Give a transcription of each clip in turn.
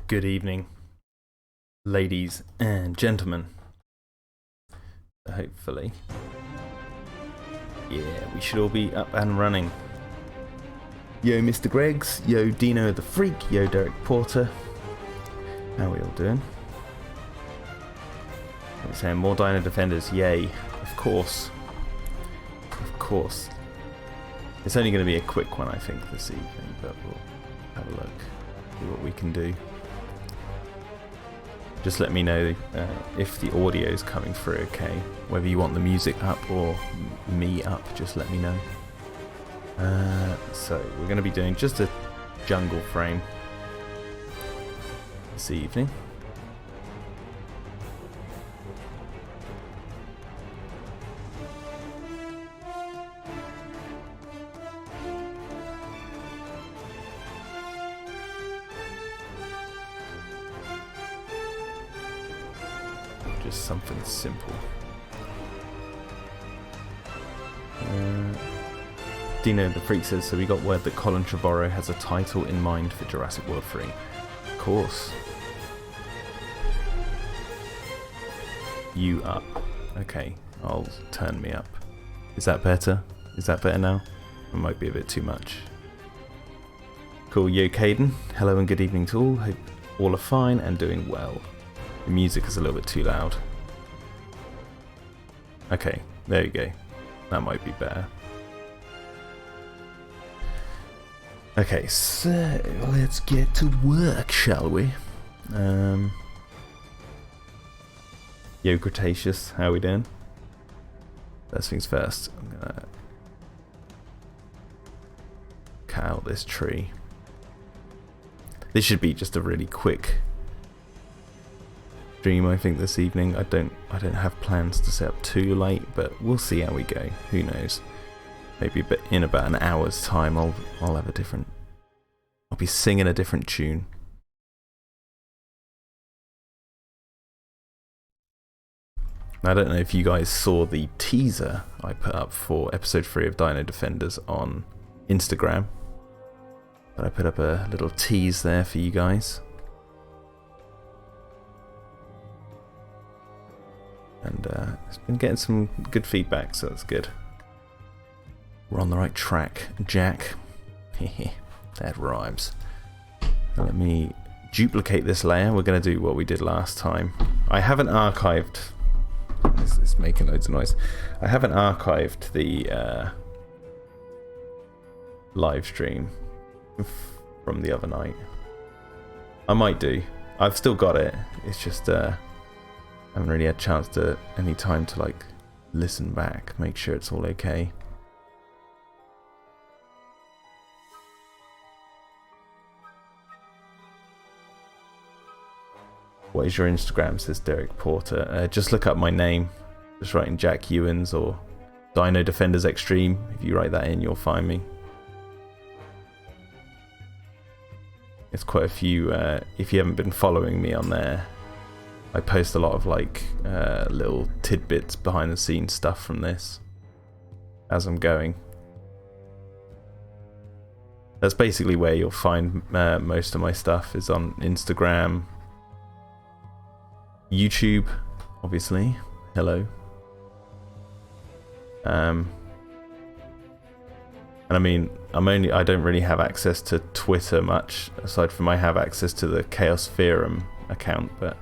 Good evening, ladies and gentlemen. Hopefully, we should all be up and running. Yo, Mr. Greggs. Yo, Dino the Freak. Yo, Derek Porter. How are we all doing? I'm saying more Dino-Defenders. Yay. Of course. Of course. It's only going to be a quick one, I think, this evening, but we'll have a look. See what we can do. Just let me know if the audio is coming through okay. Whether you want the music up or me up, just let me know. So we're going to be doing just a jungle frame this evening. Just something simple. Dino the Freak says, so we got word that Colin Trevorrow has a title in mind for Jurassic World 3. Of course. You up. Okay, I'll turn me up. Is that better? Is that better now? It might be a bit too much. Cool, yo Caden. Hello and good evening to all. Hope all are fine and doing well. The music is a little bit too loud. Okay, there you go. That might be better. Okay, so let's get to work, shall we? Yo, Cretaceous, how are we doing? First things first, I'm gonna cut out this tree. This should be just a really quick stream, I think, this evening. I don't have plans to set up too late, but we'll see how we go. Who knows? Maybe in about an hour's time, I'll have a different. I'll be singing a different tune. I don't know if you guys saw the teaser I put up for episode 3 of Dino-Defenders on Instagram, but I put up a little tease there for you guys. And it's been getting some good feedback, so that's good. We're on the right track, Jack. That rhymes. Now let me duplicate this layer. We're going to do what we did last time. I haven't archived. It's making loads of noise. I haven't archived the live stream from the other night. I might do. I've still got it. It's just I haven't really had a chance to any time to like listen back, make sure it's all okay. What is your Instagram, says Derek Porter. Just look up my name. Just write in Jack Ewens or Dino-Defenders Extreme. If you write that in, you'll find me. It's quite a few. If you haven't been following me on there, I post a lot of like little tidbits, behind the scenes stuff from this as I'm going. That's basically where you'll find most of my stuff, is on Instagram, YouTube, obviously. Hello. And I mean, I don't really have access to Twitter much, aside from I have access to the Chaos Theorem account, but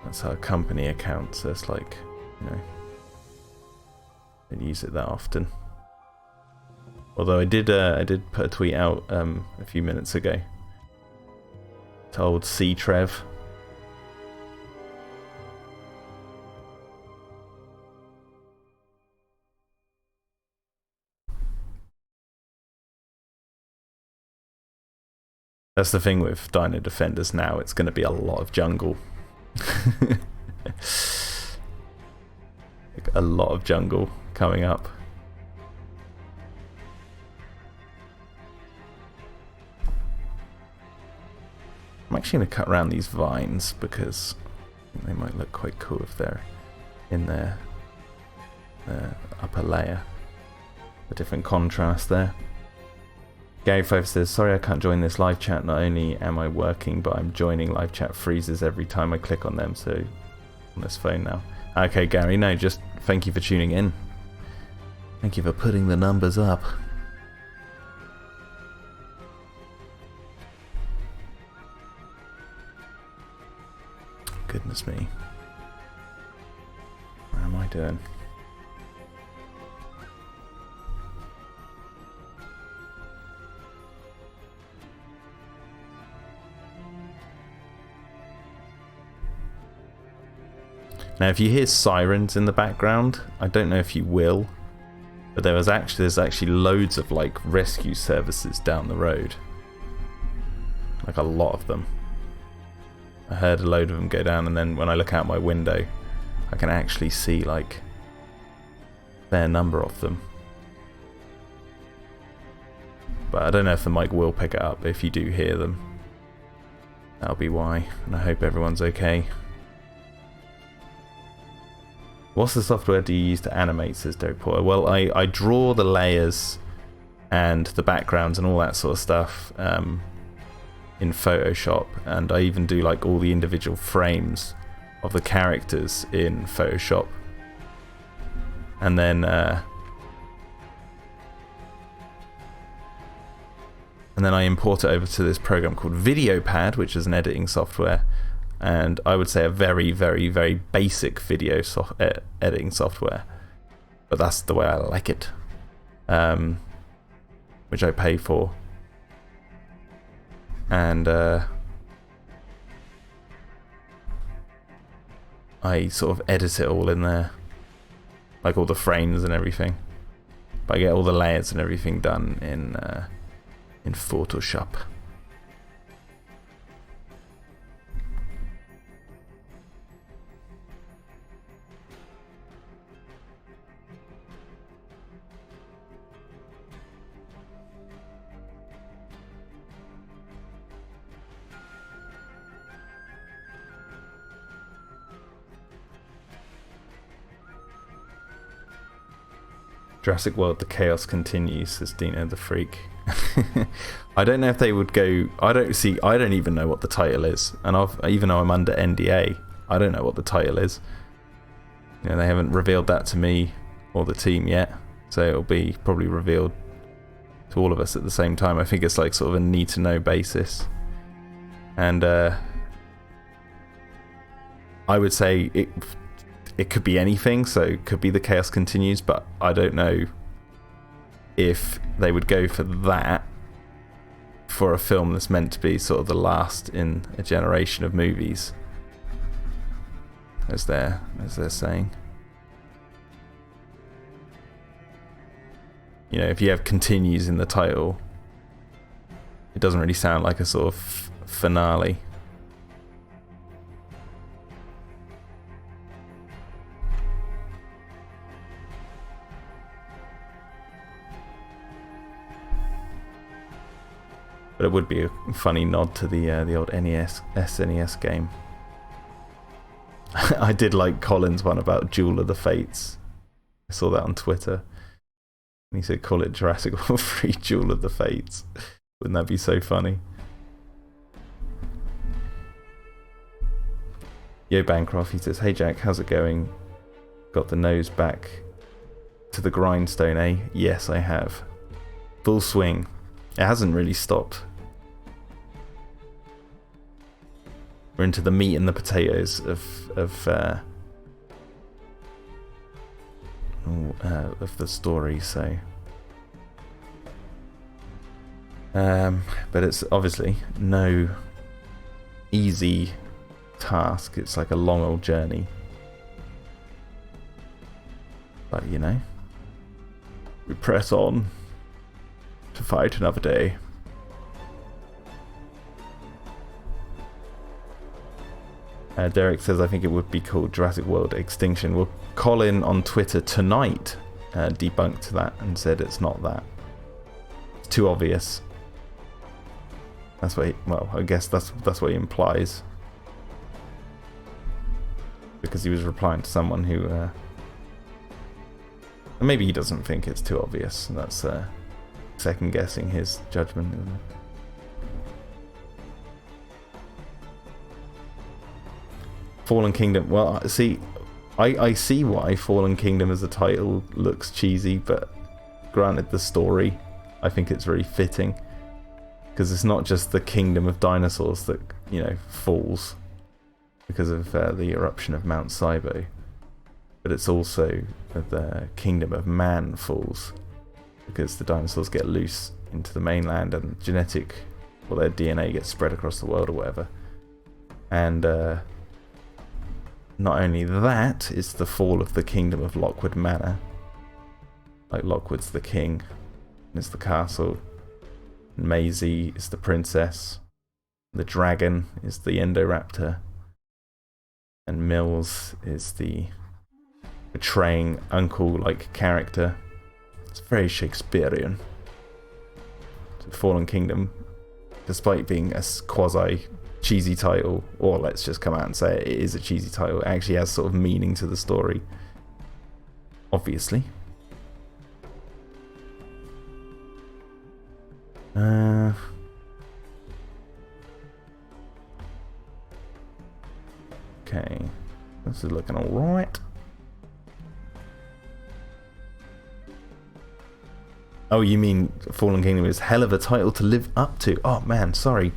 that's our company account, so it's like, you know, I don't use it that often. Although I did put a tweet out a few minutes ago to old C Trev. That's the thing with Dino-Defenders now, it's going to be a lot of jungle. Like a lot of jungle coming up. I'm actually going to cut around these vines because I think they might look quite cool if they're in their upper layer. A different contrast there. Gary Five says, sorry I can't join this live chat. Not only am I working, but I'm joining live chat freezes every time I click on them. So on this phone now. Okay, Gary, no, just thank you for tuning in. Thank you for putting the numbers up. Goodness me. What am I doing? Now, if you hear sirens in the background, I don't know if you will, but there's actually loads of like rescue services down the road, like a lot of them. I heard a load of them go down, and then when I look out my window, I can actually see like a fair number of them. But I don't know if the mic will pick it up. If you do hear them, that'll be why. And I hope everyone's okay. What's the software do you use to animate, says Derek Porter? Well, I draw the layers and the backgrounds and all that sort of stuff in Photoshop, and I even do like all the individual frames of the characters in Photoshop. And then I import it over to this program called VideoPad, which is an editing software. And I would say a very, very, very basic video editing software, but that's the way I like it, which I pay for. And I sort of edit it all in there, like all the frames and everything. But I get all the layers and everything done in Photoshop. Jurassic World: The Chaos Continues, says Dino the Freak. I don't know if they would go. I don't even know what the title is, and even though I'm under NDA, I don't know what the title is. You know, they haven't revealed that to me or the team yet, so it'll be probably revealed to all of us at the same time. I think it's like sort of a need to know basis, and I would say it could be anything, so it could be The Chaos Continues, but I don't know if they would go for that for a film that's meant to be sort of the last in a generation of movies, as they're saying. You know, if you have continues in the title, it doesn't really sound like a sort of finale. But it would be a funny nod to the old SNES game. I did like Colin's one about Duel of the Fates. I saw that on Twitter. And he said, call it Jurassic World 3 Duel of the Fates. Wouldn't that be so funny? Yo Bancroft, he says, hey Jack, how's it going? Got the nose back to the grindstone, eh? Yes, I have. Full swing. It hasn't really stopped. We're into the meat and the potatoes of the story, so. But it's obviously no easy task. It's like a long old journey. But you know, we press on to fight another day. Derek says, I think it would be called Jurassic World Extinction. Well, Colin on Twitter tonight debunked that and said it's not that. It's too obvious. That's what well, I guess that's what he implies. Because he was replying to someone who maybe he doesn't think it's too obvious. That's second guessing his judgment, isn't it? Fallen Kingdom. Well, see, I see why Fallen Kingdom as a title looks cheesy, but granted the story, I think it's very fitting. Because it's not just the kingdom of dinosaurs that, you know, falls because of the eruption of Mount Sibo, but it's also the kingdom of man falls because the dinosaurs get loose into the mainland and their DNA gets spread across the world or whatever. And not only that, it's the fall of the kingdom of Lockwood Manor. Like, Lockwood's the king, and it's the castle. Maisie is the princess. The dragon is the Endoraptor. And Mills is the betraying uncle-like character. It's very Shakespearean. So Fallen Kingdom, despite being a quasi-cheesy title, or let's just come out and say it is a cheesy title, it actually has sort of meaning to the story. Obviously. Okay, this is looking alright. Oh, you mean Fallen Kingdom is hell of a title to live up to? Oh man, sorry.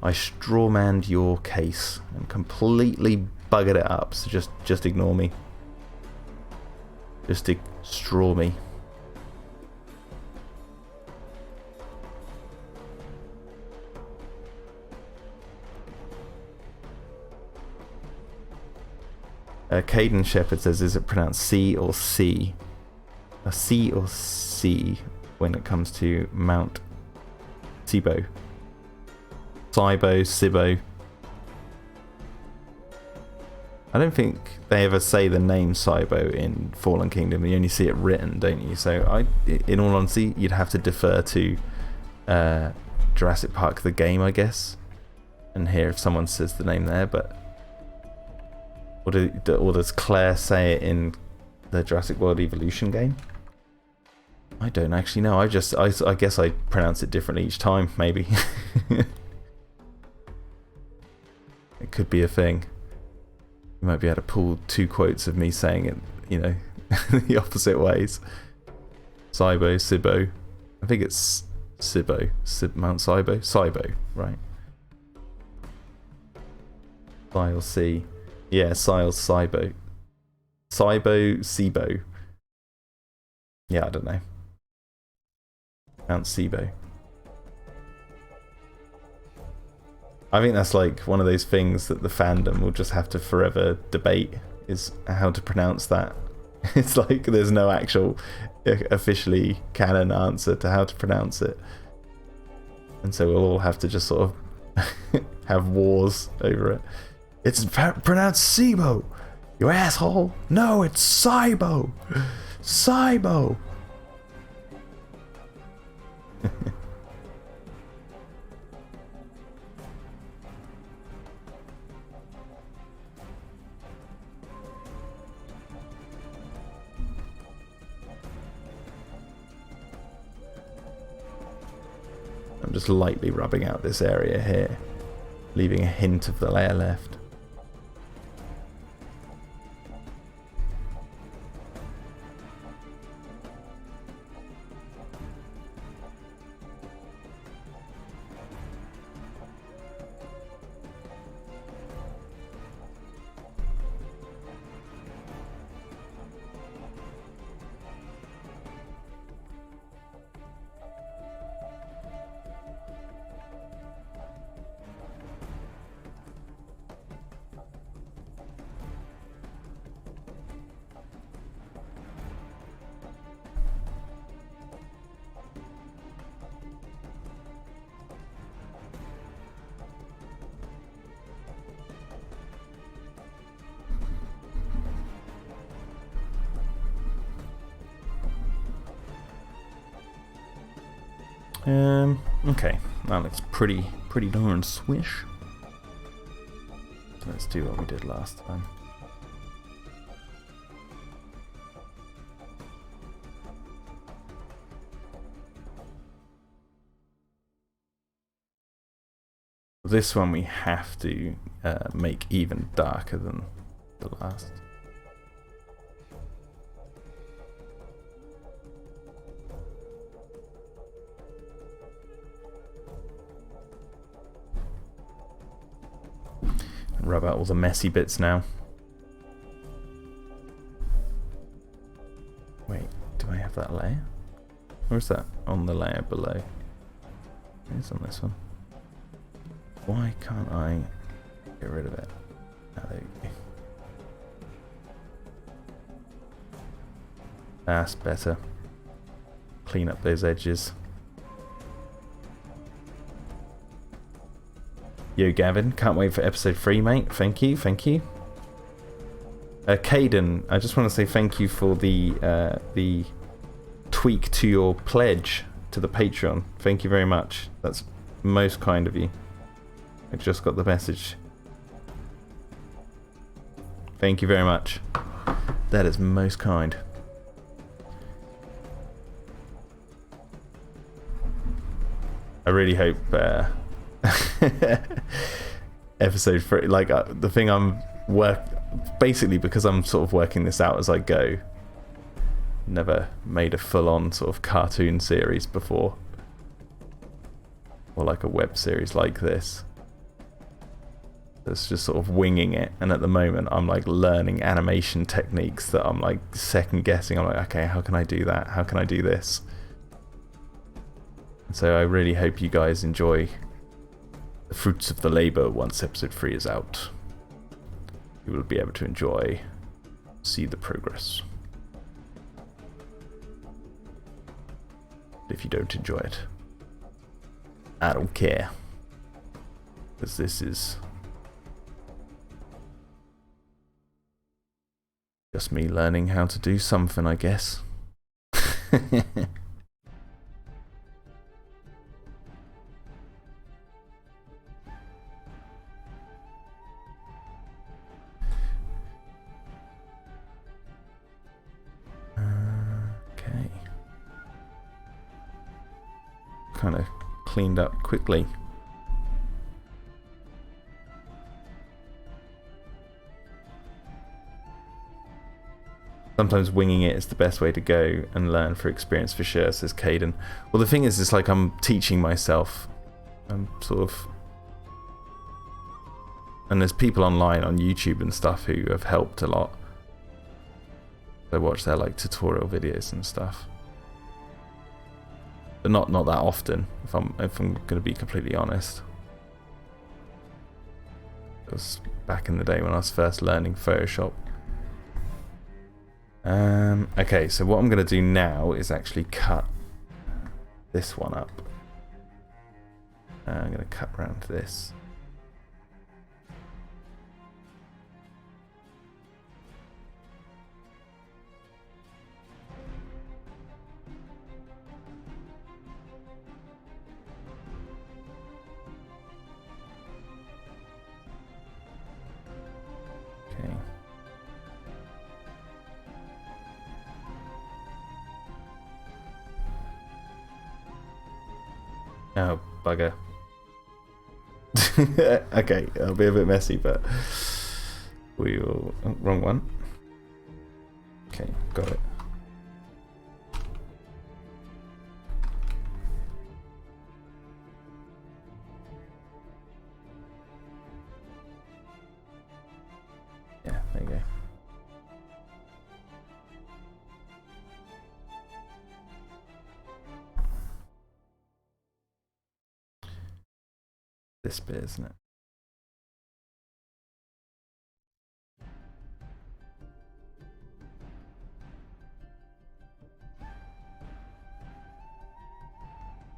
I strawmanned your case and completely buggered it up, so just ignore me. Just straw me. Caden Shepherd says, is it pronounced C or C? A C or C when it comes to Mount Sibo? Sibo. I don't think they ever say the name Sibo in Fallen Kingdom. You only see it written, don't you? So in all honesty, you'd have to defer to Jurassic Park the game, I guess, and hear if someone says the name there. But or does Claire say it in the Jurassic World Evolution game? I don't actually know. I guess I pronounce it differently each time, maybe. It could be a thing. You might be able to pull 2 quotes of me saying it, you know, the opposite ways. Sibo. I think it's Sibo. Mount Sibo? Sibo, right. Siles C. Yeah, Siles Sibo. Sibo. Yeah, I don't know. Mount Sibo. I think that's like one of those things that the fandom will just have to forever debate, is how to pronounce that. It's like there's no actual officially canon answer to how to pronounce it. And so we'll all have to just sort of have wars over it. It's pronounced Sibo, you asshole. No, it's Sibo. Sibo. I'm just lightly rubbing out this area here, leaving a hint of the layer left. Okay, that looks pretty darn swish. So let's do what we did last time. This one we have to make even darker than the last. Rub out all the messy bits now. Wait, do I have that layer? Or is that on the layer below? It's on this one. Why can't I get rid of it? Oh, there you go. That's better. Clean up those edges. Yo, Gavin, can't wait for episode 3, mate. Thank you, thank you. Caden, I just want to say thank you for the tweak to your pledge to the Patreon. Thank you very much. That's most kind of you. I just got the message. Thank you very much. That is most kind. I really hope episode 3, like the thing I'm basically because I'm sort of working this out as I go. Never made a full-on sort of cartoon series before, or like a web series like this. It's just sort of winging it, and at the moment I'm like learning animation techniques that I'm like second guessing. I'm like, okay, how can I do that? How can I do this? So I really hope you guys enjoy the fruits of the labor once episode 3 is out. You will be able to see the progress. If you don't enjoy it, I don't care, because this is just me learning how to do something, I guess. Okay. Kind of cleaned up quickly. Sometimes winging it is the best way to go and learn for experience for sure, says Caden. Well, the thing is, it's like I'm teaching myself. I'm sort of... And there's people online on YouTube and stuff who have helped a lot. I watch their like tutorial videos and stuff. But not that often, if I'm going to be completely honest. It was back in the day when I was first learning Photoshop. Okay, so what I'm going to do now is actually cut this one up. I'm going to cut around this. Okay. Oh, bugger. Okay, it'll be a bit messy, but we will... Oh, wrong one. Okay, got it. Yeah, there you go. This bit, isn't it?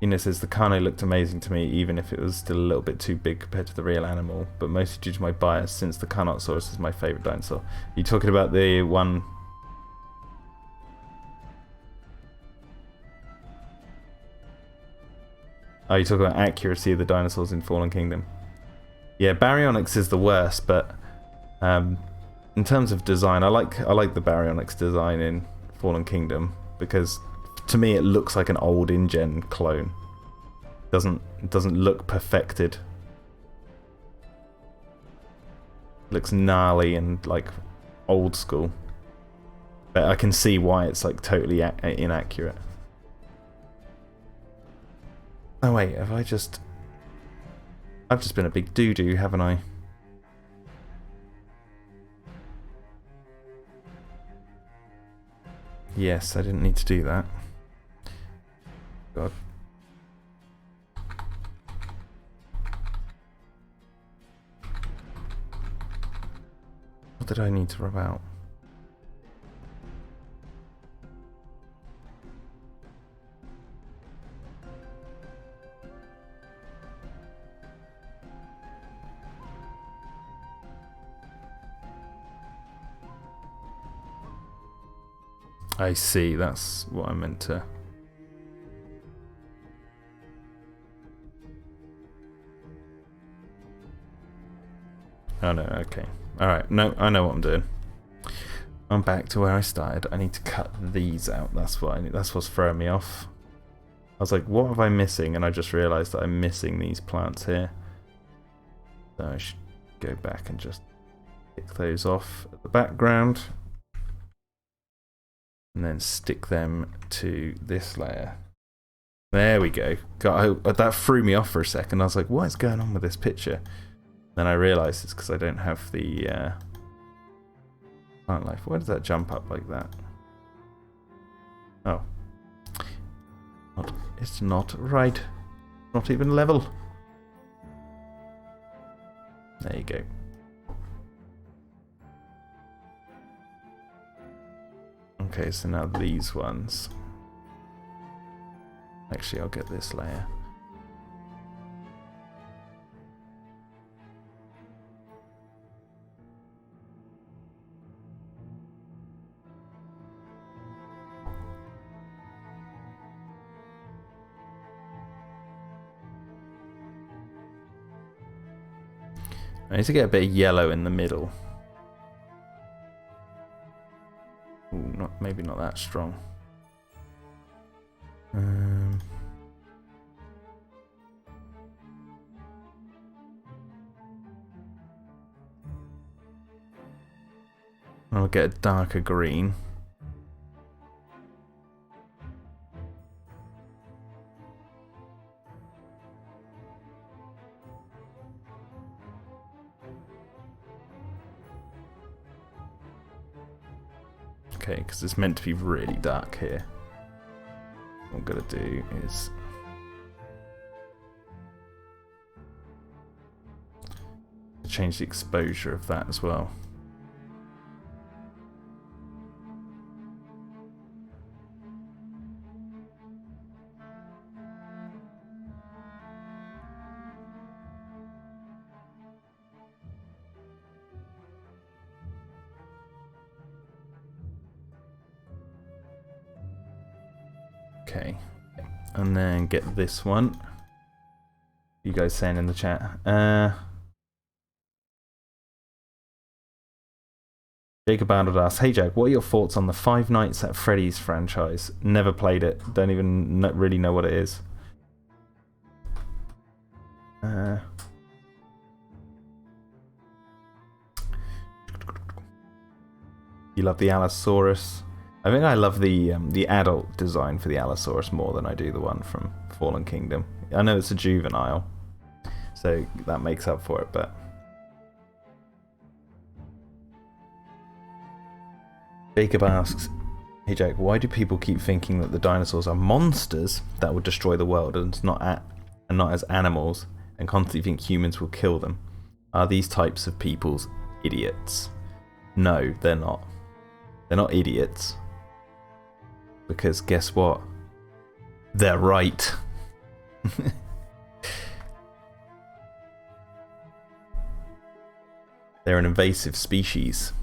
Ina says the Kano looked amazing to me, even if it was still a little bit too big compared to the real animal, but mostly due to my bias, since the Carnotaurus is my favourite dinosaur. You talking about the one? Oh, you talking about accuracy of the dinosaurs in Fallen Kingdom? Yeah, Baryonyx is the worst, but in terms of design, I like the Baryonyx design in Fallen Kingdom, because to me it looks like an old InGen clone. It doesn't look perfected. looks gnarly and like old school. But I can see why it's like totally inaccurate. Oh wait, I've just been a big doo-doo, haven't I? Yes, I didn't need to do that. God. What did I need to rub out? I see, that's what I meant to... Oh no, okay. Alright, no, I know what I'm doing. I'm back to where I started. I need to cut these out, that's what I need. That's what's throwing me off. I was like, what have I missing? And I just realised that I'm missing these plants here. So I should go back and just pick those off at the background. And then stick them to this layer. There we go. God, that threw me off for a second. I was like, what is going on with this picture? Then I realised it's because I don't have the plant life. Why does that jump up like that? Oh. It's not right. Not even level. There you go. Okay, so now these ones. Actually, I'll get this layer. I need to get a bit of yellow in the middle. Ooh, maybe not that strong. I'll get a darker green. Okay, because it's meant to be really dark here. What I'm gonna do is change the exposure of that as well. Okay, and then get this one. You guys saying in the chat? Jacob Arnold asks, "Hey Jack, what are your thoughts on the Five Nights at Freddy's franchise? Never played it. Don't even really know what it is." You love the Allosaurus. I think I love the adult design for the Allosaurus more than I do the one from Fallen Kingdom. I know it's a juvenile, so that makes up for it, but... Jacob asks, "Hey Jack, why do people keep thinking that the dinosaurs are monsters that would destroy the world and not as animals, and constantly think humans will kill them? Are these types of peoples idiots?" No, they're not. They're not idiots. Because guess what? They're right. They're an invasive species.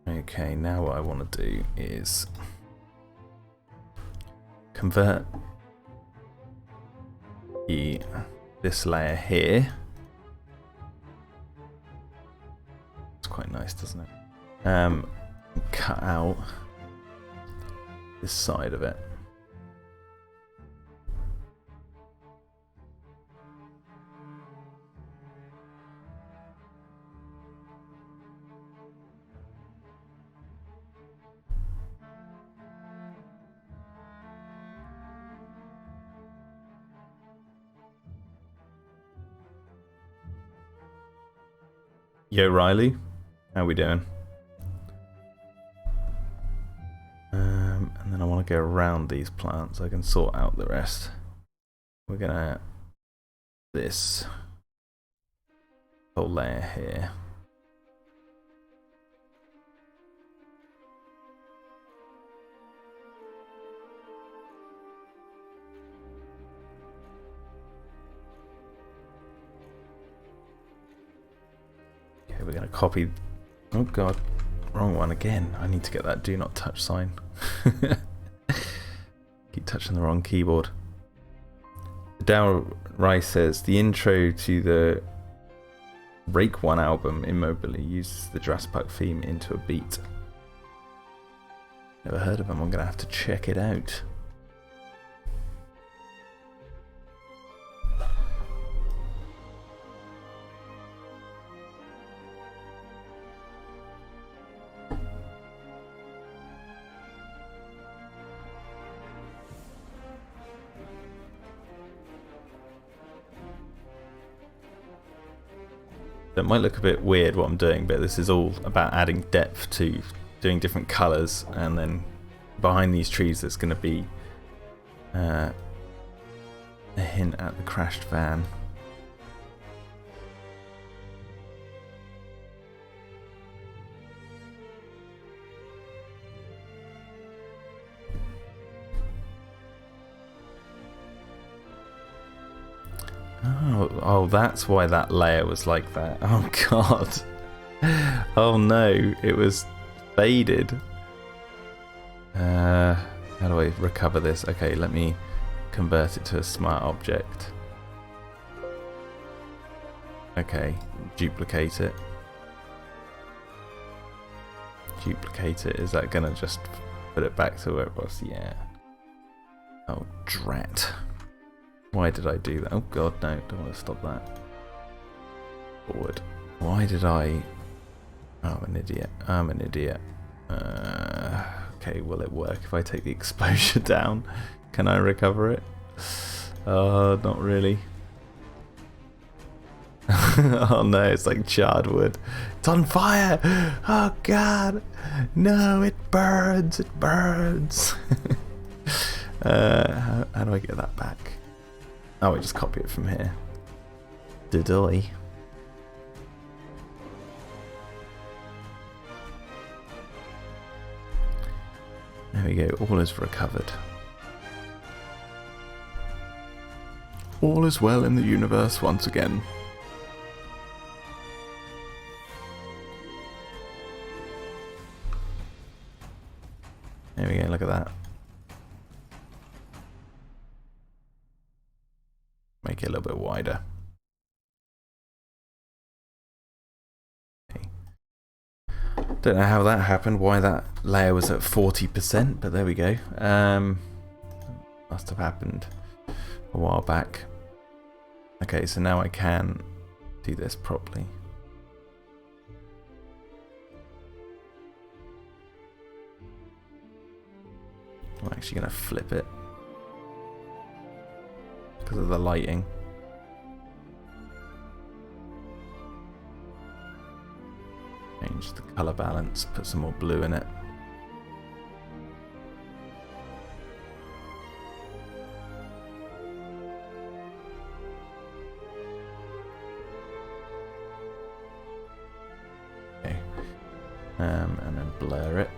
Okay, now what I want to do is convert this layer here. It's quite nice, doesn't it? cut out this side of it. Yo, Riley, how we doing? And then I want to go around these plants so I can sort out the rest. We're gonna this whole layer here. Okay, we're gonna copy. Oh god, wrong one again. I need to get that do not touch sign. Keep touching the wrong keyboard. Dow Rice says the intro to the Rake One album, Immobily, uses the Jurassic Park theme into a beat. Never heard of them. I'm gonna have to check it out. It might look a bit weird what I'm doing, but this is all about adding depth to doing different colours, and then behind these trees there's going to be a hint at the crashed van. Oh, that's why that layer was like that. Oh god. Oh no, it was faded. How do I recover this? Okay, let me convert it to a smart object. Okay, duplicate it. Duplicate it. Is that gonna just put it back to where it was? Yeah. Oh, drat. Why did I do that? Oh god, no, don't want to stop that. Forward. Why did I... Oh, I'm an idiot. I'm an idiot. Okay, will it work if I take the exposure down? Can I recover it? Not really. Oh no, it's like charred wood. It's on fire! Oh god! No, it burns! It burns! How do I get that back? Oh, I just copy it from here. Did I? There we go, all is recovered. All is well in the universe once again. There we go, look at that. Make it a little bit wider. Okay. Don't know how that happened, why that layer was at 40%, but there we go. Must have happened a while back. Okay, so now I can do this properly. I'm actually going to flip it because of the lighting. Change the color balance, put some more blue in it. Okay, and then blur it.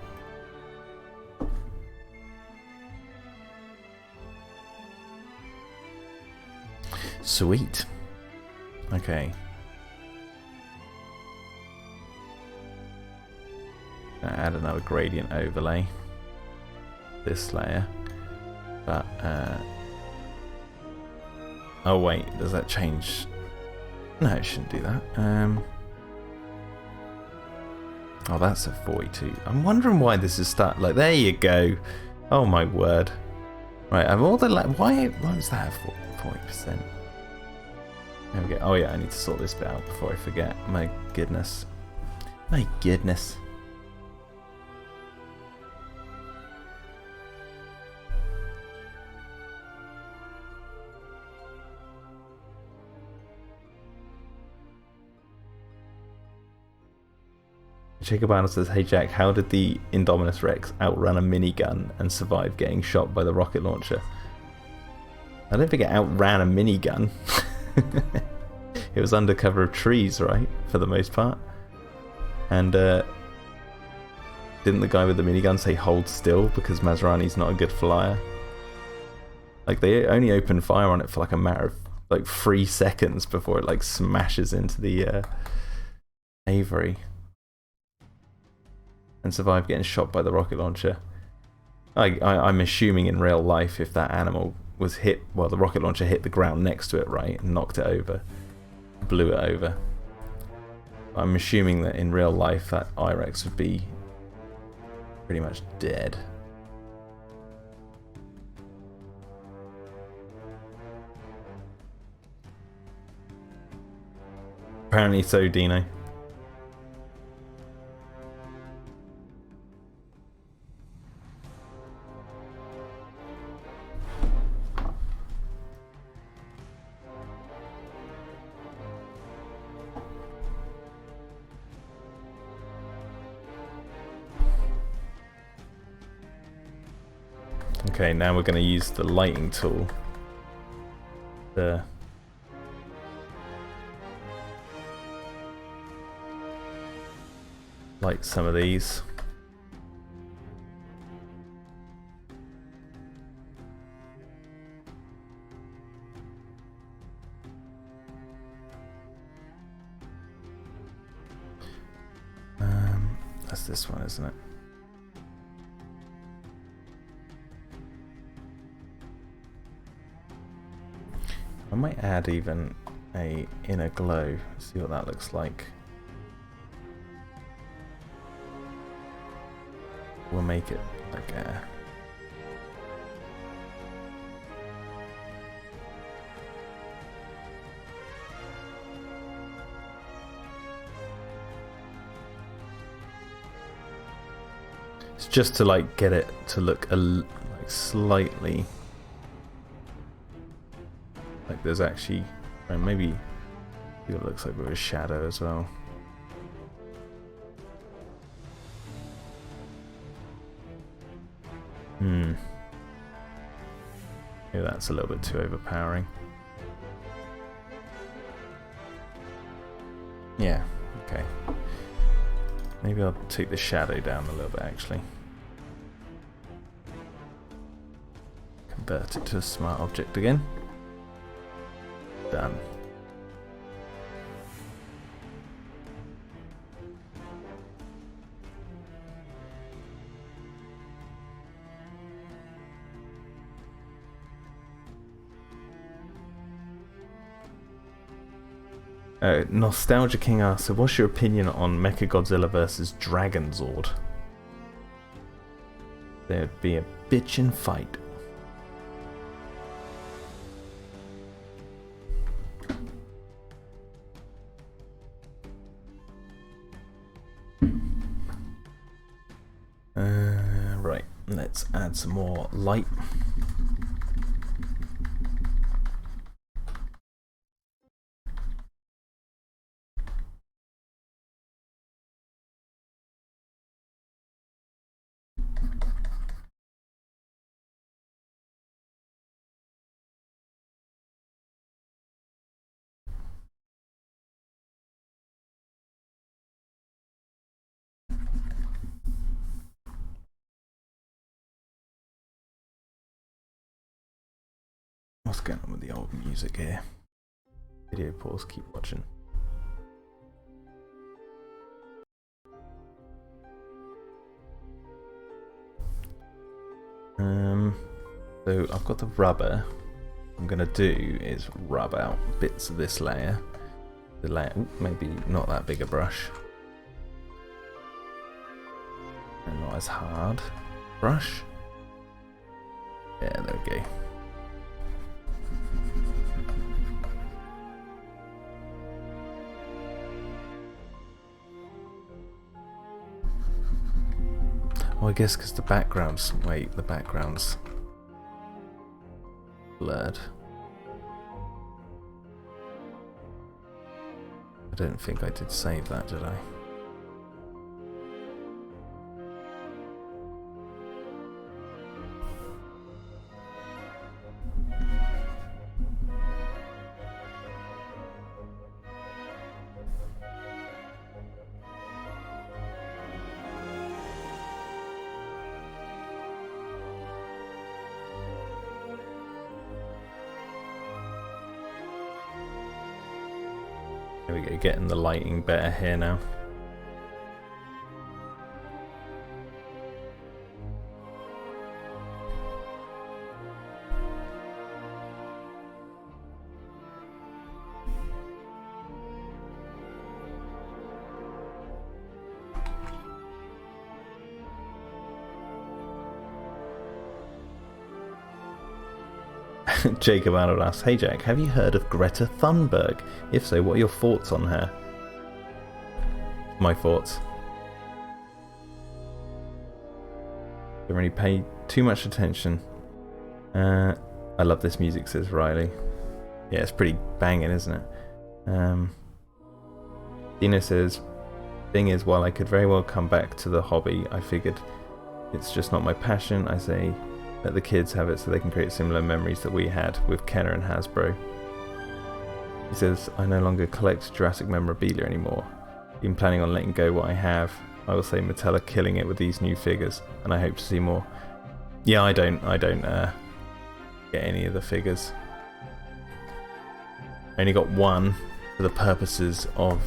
Sweet. Okay. Add another gradient overlay. This layer. But, oh wait, does that change? No, it shouldn't do that. Oh, that's a 42. I'm wondering why this is like, there you go. Oh my word. Right, I've all the why was that 40%? There we go. Oh yeah, I need to sort this bit out before I forget. My goodness. My goodness. Jacob Arnold says, "Hey Jack, how did the Indominus Rex outrun a minigun and survive getting shot by the rocket launcher?" I don't think it outran a minigun. It was under cover of trees, right, for the most part. And didn't the guy with the minigun say hold still because Masrani's not a good flyer? Like, they only opened fire on it for like a matter of like 3 seconds before it like smashes into the Avery. And survived getting shot by the rocket launcher. I'm assuming in real life, if that animal was hit, well, the rocket launcher hit the ground next to it, right, and knocked it over, blew it over. I'm assuming that in real life, that IREX would be pretty much dead. Apparently so, Dino. Okay, now we're going to use the lighting tool to light some of these. That's this one, isn't it? I might add even a inner glow, see what that looks like. We'll make it like a... It's just to like get it to look like slightly like there's actually, maybe it looks like with a shadow as well. Maybe that's a little bit too overpowering. Yeah, okay. Maybe I'll take the shadow down a little bit actually. Convert it to a smart object again. Done. Nostalgia King asks, so what's your opinion on Mechagodzilla vs. Dragonzord? There'd be a bitchin' fight. Right, let's add some more light. What's going on with the old music here? Video pause, keep watching. So I've got the rubber. What I'm gonna do is rub out bits of this layer. The layer, maybe not that big a brush. not as hard. Brush. Yeah, there we go. Oh, I guess because the background's... Wait, the background's blurred. I don't think I did save that, did I? There we go, getting the lighting better here now. Jacob Arnold asks, "Hey Jack, have you heard of Greta Thunberg? If so, what are your thoughts on her?" My thoughts. Don't really pay too much attention. I love this music, says Riley. Yeah, it's pretty banging, isn't it? Dino says, "Thing is, while I could very well come back to the hobby, I figured it's just not my passion. I say let the kids have it so they can create similar memories that we had with Kenner and Hasbro." He says, "I no longer collect Jurassic memorabilia anymore. Been planning on letting go what I have. I will say Mattel are killing it with these new figures, and I hope to see more." Yeah, I don't get any of the figures. I only got one for the purposes of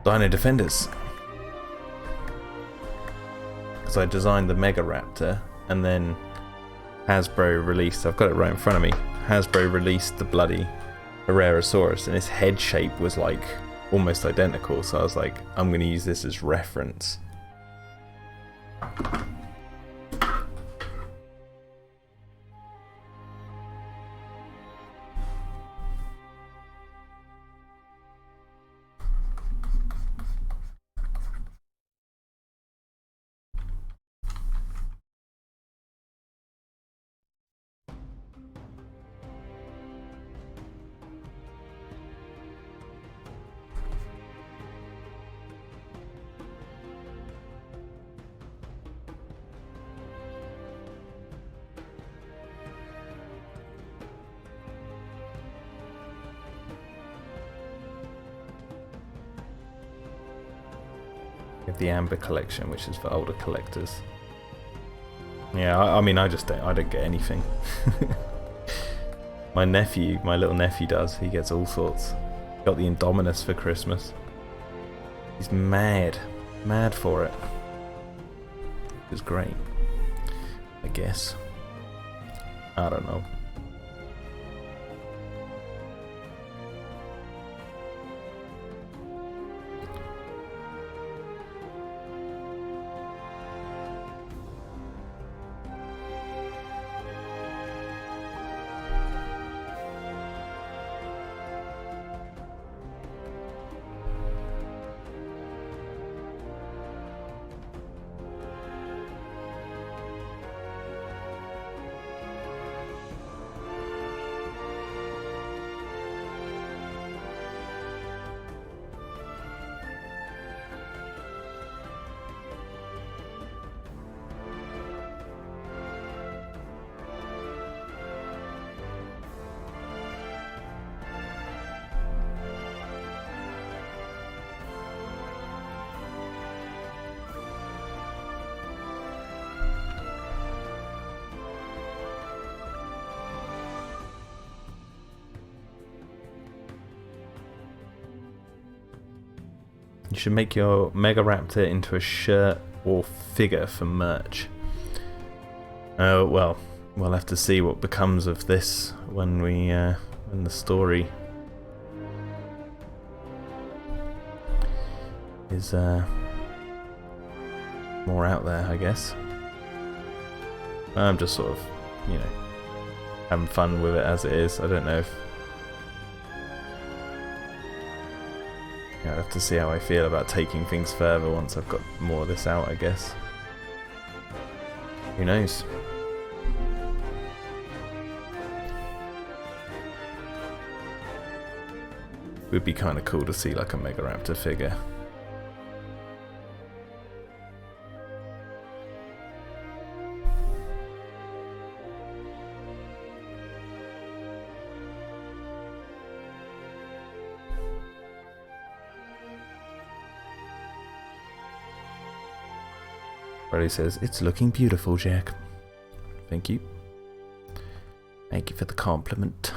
Dino-Defenders. Because I designed the Mega Raptor, and then Hasbro released, I've got it right in front of me, Hasbro released the bloody Herrerasaurus, and his head shape was like almost identical, so I was like, I'm going to use this as reference. The Amber collection, which is for older collectors. Yeah, I mean, I don't get anything. My little nephew does. He gets all sorts. Got the Indominus for Christmas. He's mad for it. It was great, I guess. I don't know. You should make your Mega Raptor into a shirt or figure for merch. Oh, well, we'll have to see what becomes of this when the story is more out there, I guess. I'm just sort of, you know, having fun with it as it is. I don't know if... yeah, I'll have to see how I feel about taking things further once I've got more of this out, I guess. Who knows? Would be kind of cool to see like a Megaraptor figure. Brody says, "It's looking beautiful, Jack." Thank you. Thank you for the compliment.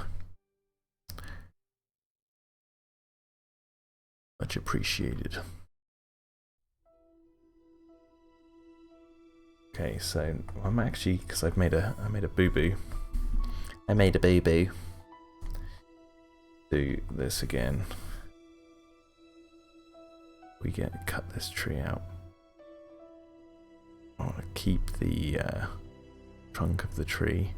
Much appreciated. Okay, so I'm actually, because I made a boo-boo. I made a boo-boo. Do this again. We cut this tree out. I want to keep the trunk of the tree.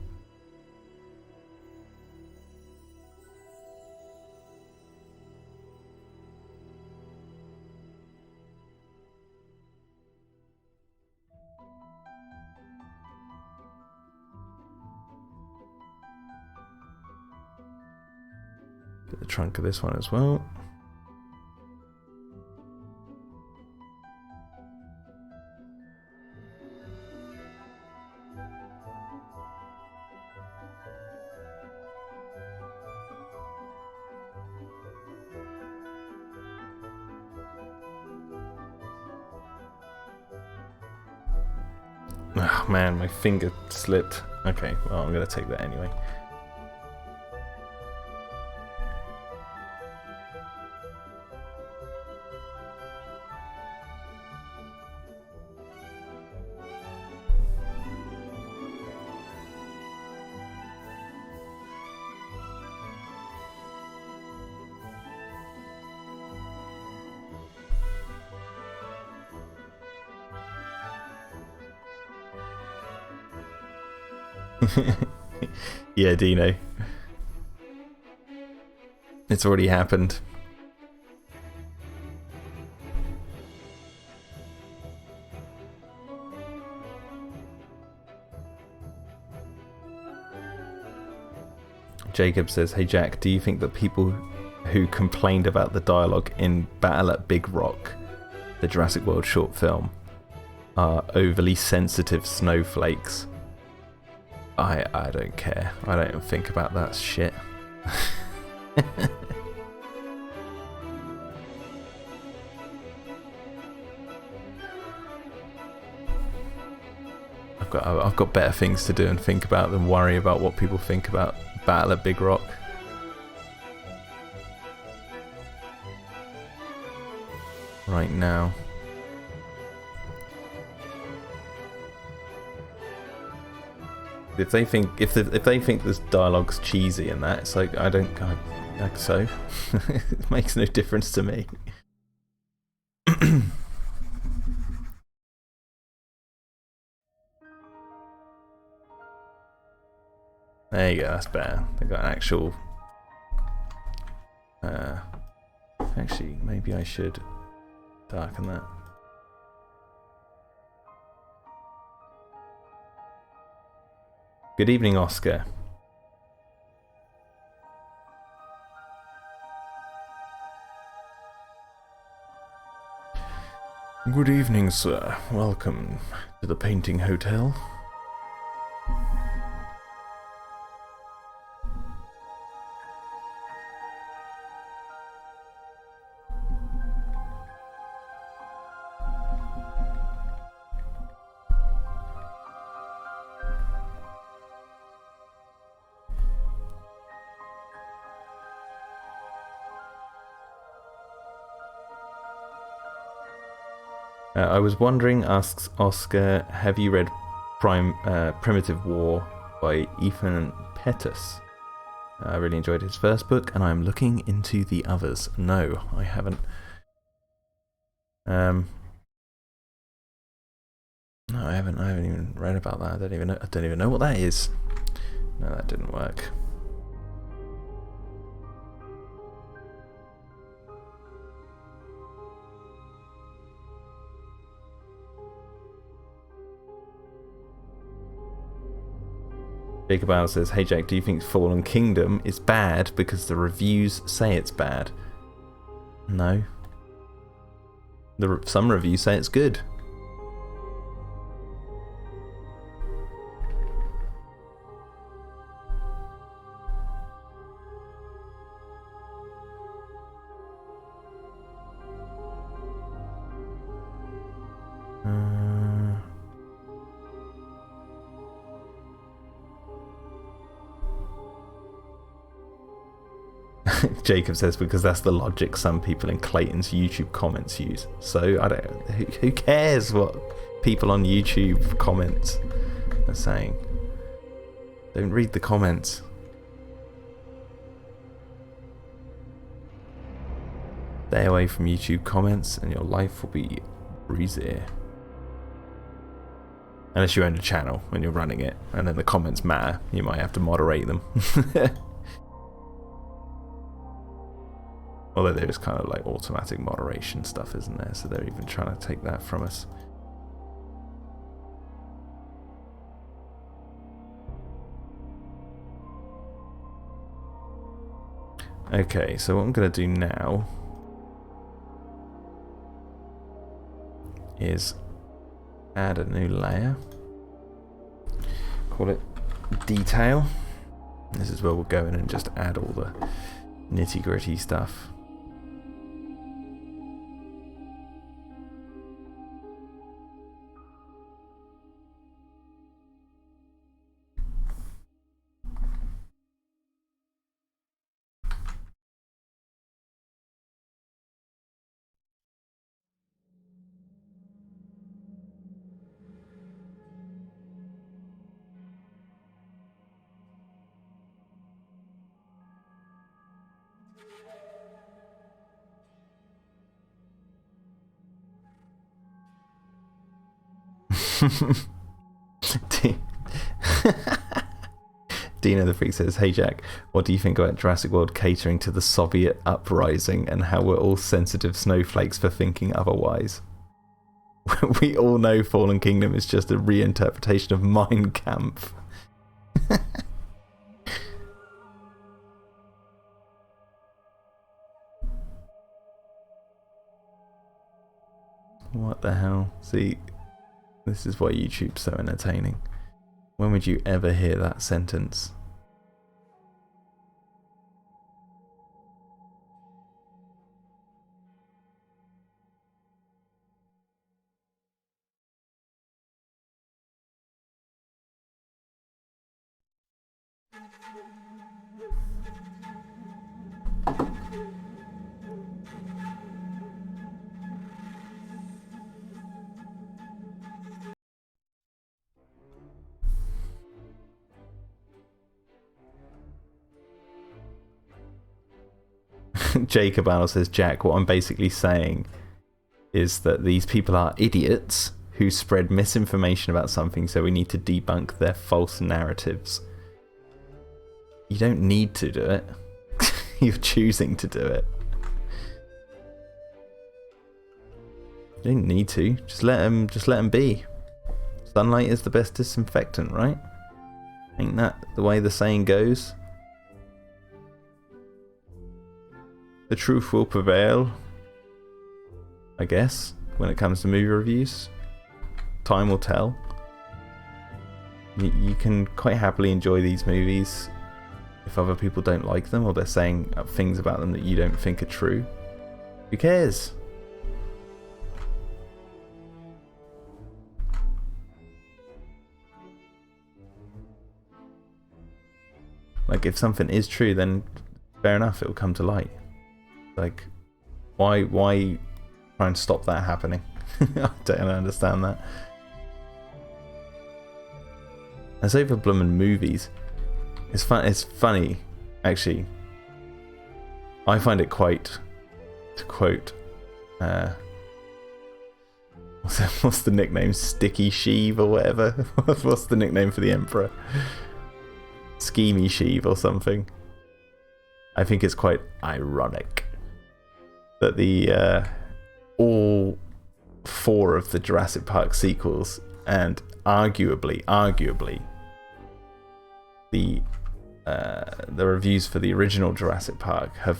Get the trunk of this one as well. Oh man, my finger slipped. Okay, well I'm gonna take that anyway. Yeah, Dino. It's already happened. Jacob says, "Hey Jack, do you think that people who complained about the dialogue in Battle at Big Rock, the Jurassic World short film, are overly sensitive snowflakes?" I don't care. I don't even think about that shit. I've got better things to do and think about than worry about what people think about Battle at Big Rock. Right now. If they think this dialogue's cheesy and that, it's like like so. It makes no difference to me. There you go, that's better. They got an actual actually maybe I should darken that. Good evening, Oscar. Good evening, sir. Welcome to the Painting Hotel. I was wondering, asks Oscar, have you read Primitive War by Ethan Pettus? I really enjoyed his first book, and I'm looking into the others. No, I haven't. No, I haven't even read about that. I don't even know what that is. No, that didn't work. Jacob Al says, "Hey Jack, do you think Fallen Kingdom is bad because the reviews say it's bad?" No. Some reviews say it's good. Jacob says, because that's the logic some people in Clayton's YouTube comments use. So I don't. Who cares what people on YouTube comments are saying? Don't read the comments. Stay away from YouTube comments, and your life will be breezy. Unless you own a channel and you're running it, and then the comments matter. You might have to moderate them. Although there is kind of like automatic moderation stuff, isn't there? So they're even trying to take that from us. Okay, so what I'm going to do now is add a new layer. Call it detail. This is where we'll go in and just add all the nitty-gritty stuff. Dino-Defenders says, "Hey Jack, what do you think about Jurassic World catering to the Soviet uprising and how we're all sensitive snowflakes for thinking otherwise? We all know Fallen Kingdom is just a reinterpretation of Mein Kampf." What the hell? See, this is why YouTube's so entertaining. When would you ever hear that sentence? Jacob Al says, "Jack, what I'm basically saying is that these people are idiots who spread misinformation about something, so we need to debunk their false narratives." You don't need to do it. You're choosing to do it. You don't need to. Just let them be. Sunlight is the best disinfectant, right? Ain't that the way the saying goes? The truth will prevail, I guess, when it comes to movie reviews. Time will tell. You can quite happily enjoy these movies if other people don't like them or they're saying things about them that you don't think are true. Who cares? Like, if something is true, then fair enough, it will come to light. Like, why try and stop that happening? I don't understand that. And so for bloomin' movies, it's funny, actually. I find it quite, to quote What's the nickname? Sticky Sheev or whatever? What's the nickname for the Emperor? Schemy Sheev or something. I think it's quite ironic that the all 4 of the Jurassic Park sequels, and arguably the reviews for the original Jurassic Park have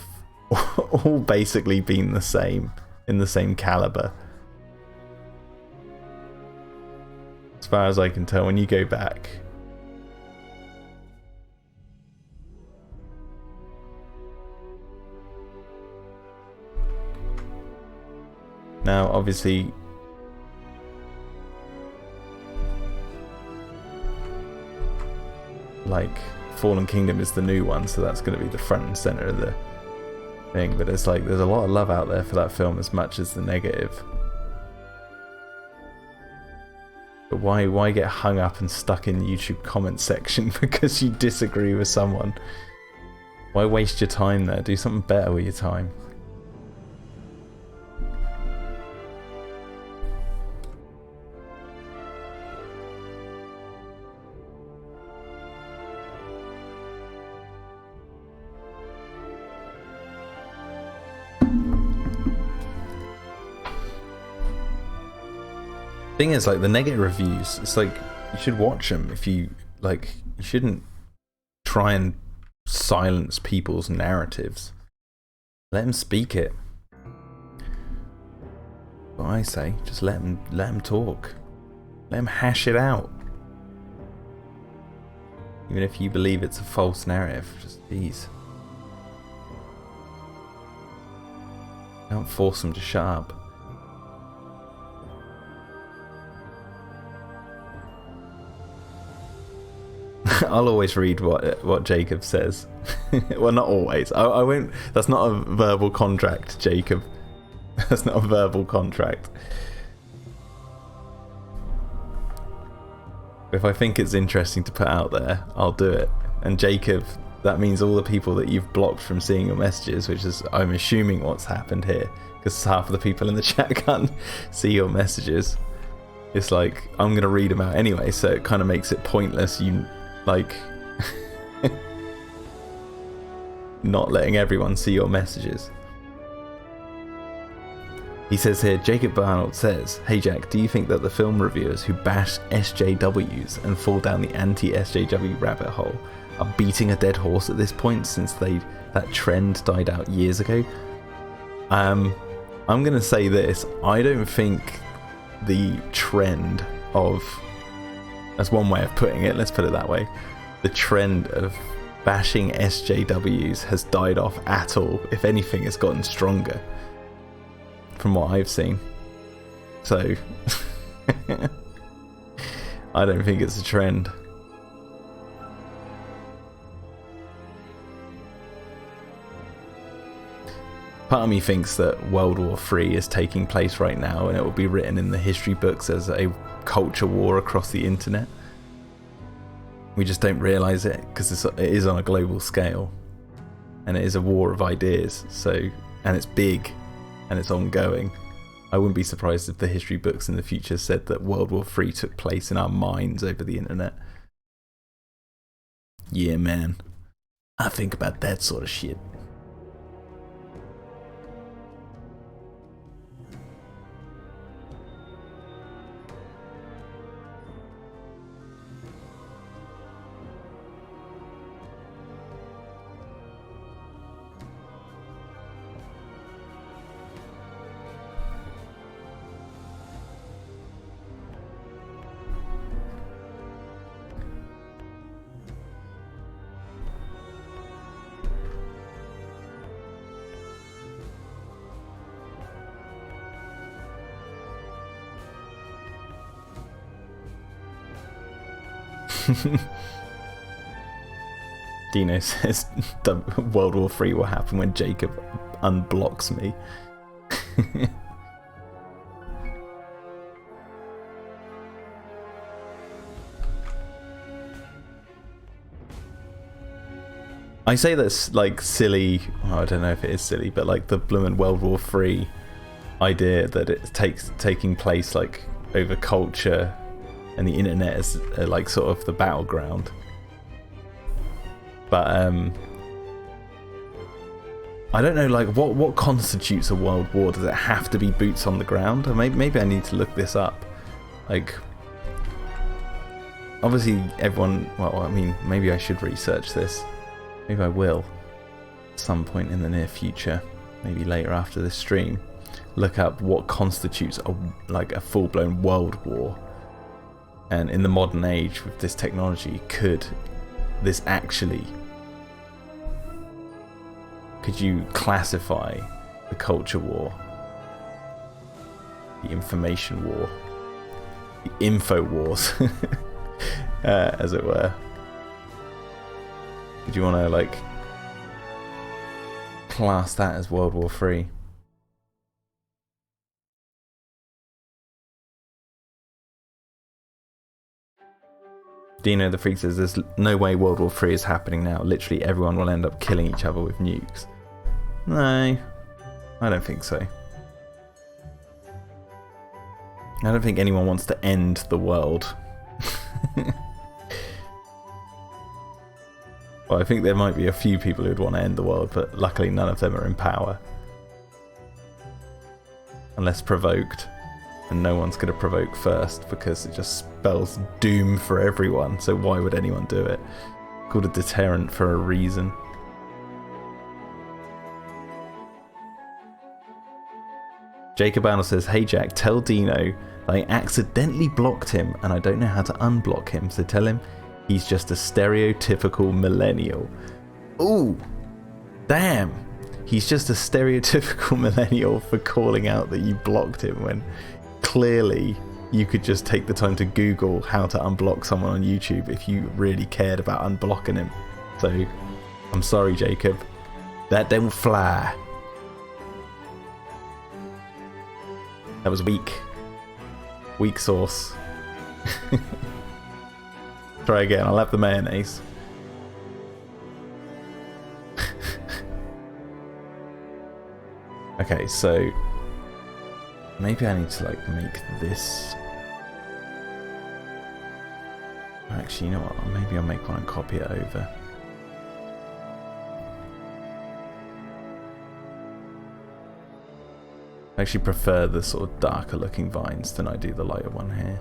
all basically been the same, in the same caliber. As far as I can tell, when you go back. Now, obviously, like, Fallen Kingdom is the new one, so that's going to be the front and center of the thing. But it's like, there's a lot of love out there for that film as much as the negative. But why get hung up and stuck in the YouTube comment section because you disagree with someone? Why waste your time there? Do something better with your time. Thing is, like, the negative reviews, it's like, you should watch them. If you like, you shouldn't try and silence people's narratives. Let them speak it. What I say, just let them talk. Let them hash it out. Even if you believe it's a false narrative, just ease. Don't force them to shut up. I'll always read what Jacob says. Well, not always. I won't. That's not a verbal contract, Jacob. That's not a verbal contract. If I think it's interesting to put out there, I'll do it. And Jacob, that means all the people that you've blocked from seeing your messages, which is, I'm assuming, what's happened here, because half of the people in the chat can't see your messages. It's like, I'm going to read them out anyway, so it kind of makes it pointless. You, like, not letting everyone see your messages. He says here, Jacob Barnold says, "Hey Jack, do you think that the film reviewers who bash SJWs and fall down the anti-SJW rabbit hole are beating a dead horse at this point, since that trend died out years ago?" I'm going to say this. I don't think the trend of... That's one way of putting it, let's put it that way. The trend of bashing SJWs has died off at all. If anything, it's gotten stronger. From what I've seen. So... I don't think it's a trend. Part of me thinks that World War III is taking place right now, and it will be written in the history books as a culture war across the internet. We just don't realise it, because it is on a global scale, and it is a war of ideas. So, and it's big, and it's ongoing. I wouldn't be surprised if the history books in the future said that World War III took place in our minds over the internet. Yeah, man. I think about that sort of shit. Dino says World War III will happen when Jacob unblocks me. I say that's like silly, well, I don't know if it is silly, but like the bloomin' World War III idea that it taking place like over culture, and the internet is like sort of the battleground. But I don't know, like what constitutes a world war? Does it have to be boots on the ground? Or maybe I need to look this up. Like, obviously everyone. Well, I mean, maybe I should research this. Maybe I will at some point in the near future. Maybe later after this stream. Look up what constitutes a full-blown world war. And in the modern age with this technology, could you classify the culture war, the information war, the info wars, as it were? Would you want to like class that as World War III? Dino the Freak says there's no way World War III is happening now. Literally everyone will end up killing each other with nukes. No, I don't think so. I don't think anyone wants to end the world. Well, I think there might be a few people who'd want to end the world, but luckily none of them are in power. Unless provoked. And no one's going to provoke first because it just spells doom for everyone. So why would anyone do it? Called a deterrent for a reason. Jacob Arnold says, "Hey Jack, tell Dino that I accidentally blocked him and I don't know how to unblock him. So tell him he's just a stereotypical millennial." Ooh, damn. He's just a stereotypical millennial for calling out that you blocked him when clearly you could just take the time to Google how to unblock someone on YouTube if you really cared about unblocking him. So, I'm sorry, Jacob. That don't fly. That was weak. Weak sauce. Try again, I'll have the mayonnaise. Okay, so maybe I need to like make this. Actually, you know what? Maybe I'll make one and copy it over. I actually prefer the sort of darker looking vines than I do the lighter one here.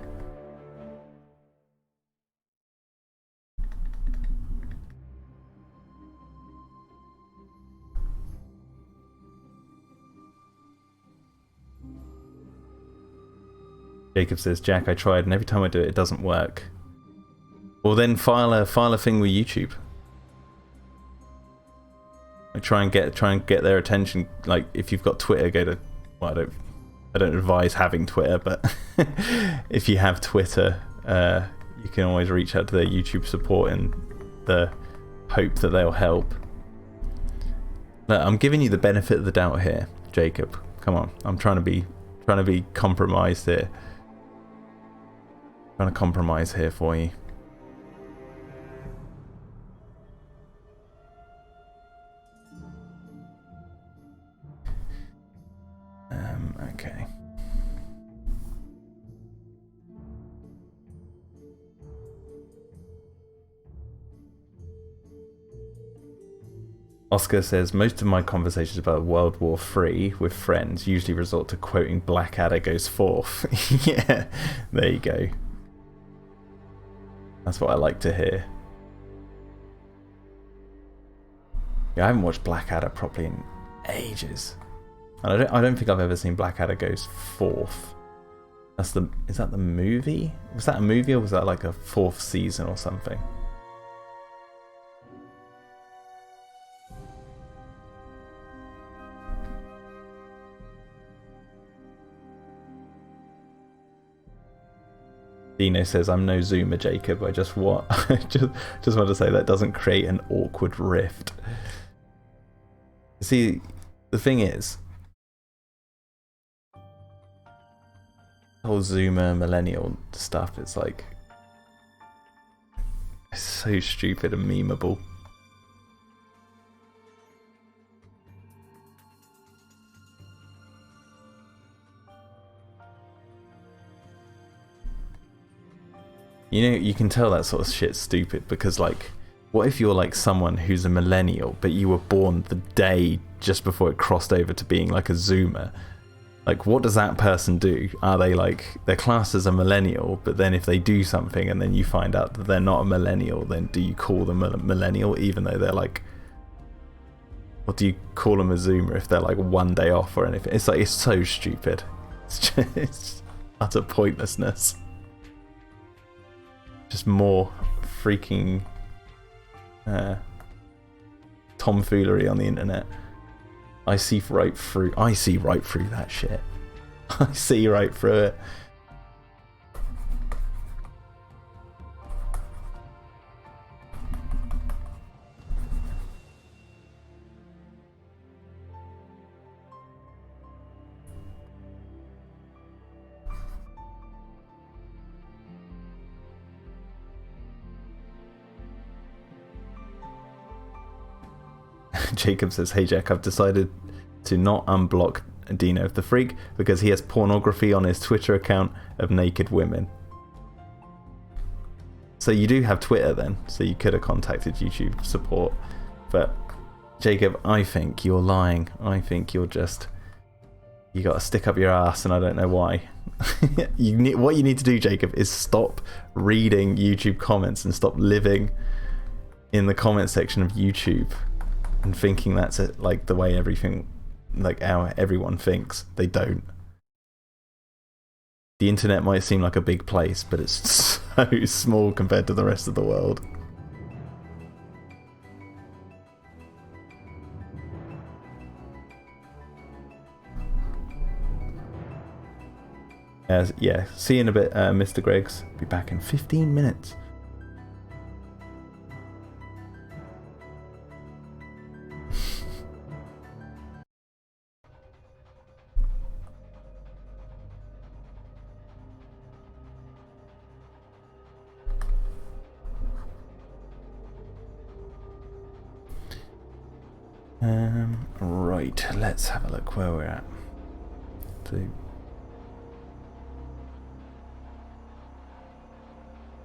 Jacob says, "Jack, I tried, and every time I do it, it doesn't work." Well, then file a thing with YouTube. Like try and get their attention. Like if you've got Twitter, go to. Well, I don't advise having Twitter, but if you have Twitter, you can always reach out to their YouTube support in the hope that they'll help. Look, I'm giving you the benefit of the doubt here, Jacob. Come on, I'm trying to be compromised here. Trying to compromise here for you. Okay. Oscar says, most of my conversations about World War III with friends usually resort to quoting Blackadder goes forth. Yeah, there you go. That's what I like to hear. Yeah, I haven't watched Blackadder properly in ages. And I don't think I've ever seen Blackadder goes forth. Is that the movie? Was that a movie or was that like a fourth season or something? Dino says, "I'm no Zoomer, Jacob. I just want just want to say that doesn't create an awkward rift." See, the thing is, the whole Zoomer millennial stuff, it's like it's so stupid and memeable. You know, you can tell that sort of shit's stupid because, like, what if you're like someone who's a millennial, but you were born the day just before it crossed over to being like a Zoomer? Like, what does that person do? Are they like, they're classed as a millennial, but then if they do something and then you find out that they're not a millennial, then do you call them a millennial even though they're like, or do you call them a Zoomer if they're like one day off or anything? It's like, it's so stupid. It's utter pointlessness. Just more freaking tomfoolery on the internet. I see right through that shit. I see right through it. Jacob says, "Hey Jack, I've decided to not unblock Dino the Freak because he has pornography on his Twitter account of naked women." So you do have Twitter then, so you could have contacted YouTube support. But Jacob, I think you're lying. I think you got to stick up your ass, and I don't know why. What you need to do, Jacob, is stop reading YouTube comments and stop living in the comment section of YouTube and thinking that's it, like the way everything, like how everyone thinks. They don't. The internet might seem like a big place, but it's so small compared to the rest of the world. Yeah, see you in a bit, Mr. Greggs. Be back in 15 minutes. Right, let's have a look where we're at. So,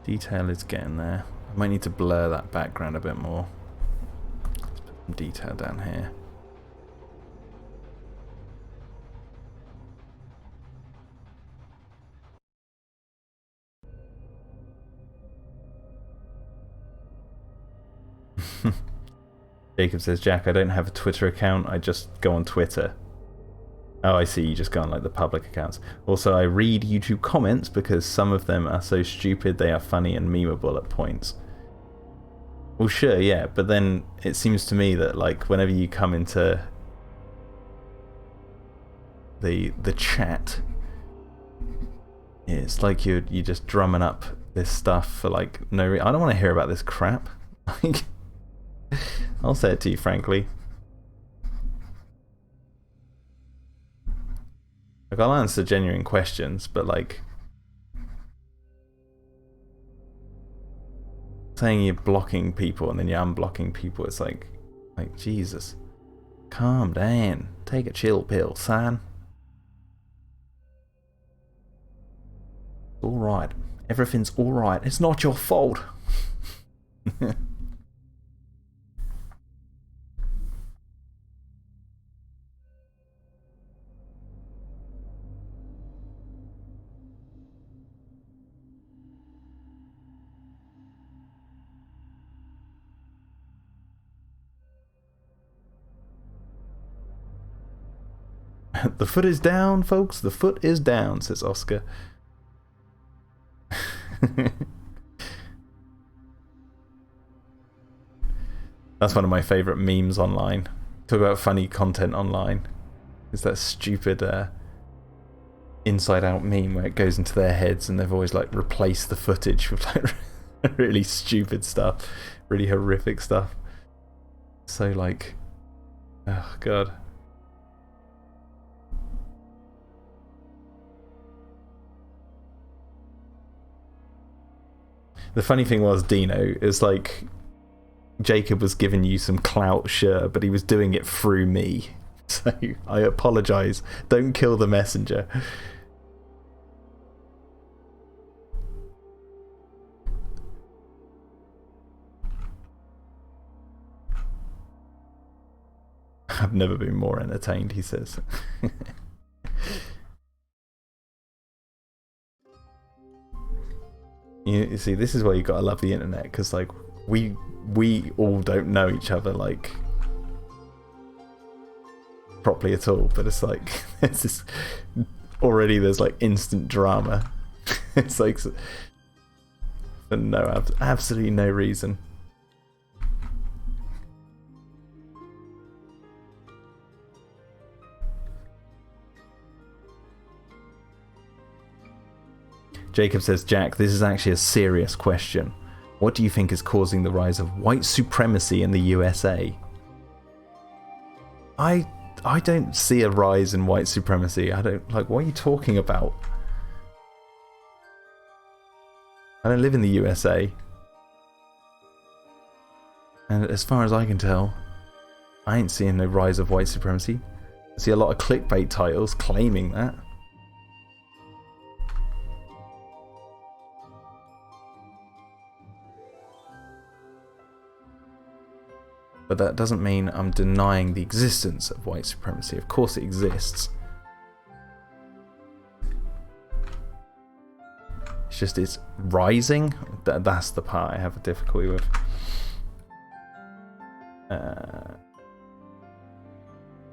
detail is getting there. I might need to blur that background a bit more. Let's put some detail down here. Jacob says, "Jack, I don't have a Twitter account, I just go on Twitter." Oh, I see, you just go on like the public accounts. Also, I read YouTube comments because some of them are so stupid they are funny and memeable at points. Well, sure, yeah, but then it seems to me that like whenever you come into the chat, it's like you're just drumming up this stuff for like no reason. I don't want to hear about this crap. Like, I'll say it to you frankly. Like, I'll answer genuine questions, but like saying you're blocking people and then you're unblocking people, it's like Jesus, calm down, take a chill pill, son. All right, everything's all right. It's not your fault. The foot is down, folks. The foot is down, says Oscar. That's one of my favourite memes online. Talk about funny content online. It's that stupid Inside Out meme where it goes into their heads and they've always like replaced the footage with like really stupid stuff, really horrific stuff. So like, oh god. The funny thing was, Dino, is like Jacob was giving you some clout, sure, but he was doing it through me. So I apologise. Don't kill the messenger. I've never been more entertained, he says. You see, this is why you gotta love the internet, because like we all don't know each other like properly at all, but it's like there's like instant drama. It's like for no absolutely no reason. Jacob says, Jack, this is actually a serious question. What do you think is causing the rise of white supremacy in the USA? I don't see a rise in white supremacy. I don't, like, what are you talking about? I don't live in the USA. And as far as I can tell, I ain't seeing no rise of white supremacy. I see a lot of clickbait titles claiming that. But that doesn't mean I'm denying the existence of white supremacy. Of course it exists. It's just it's rising. That's the part I have a difficulty with.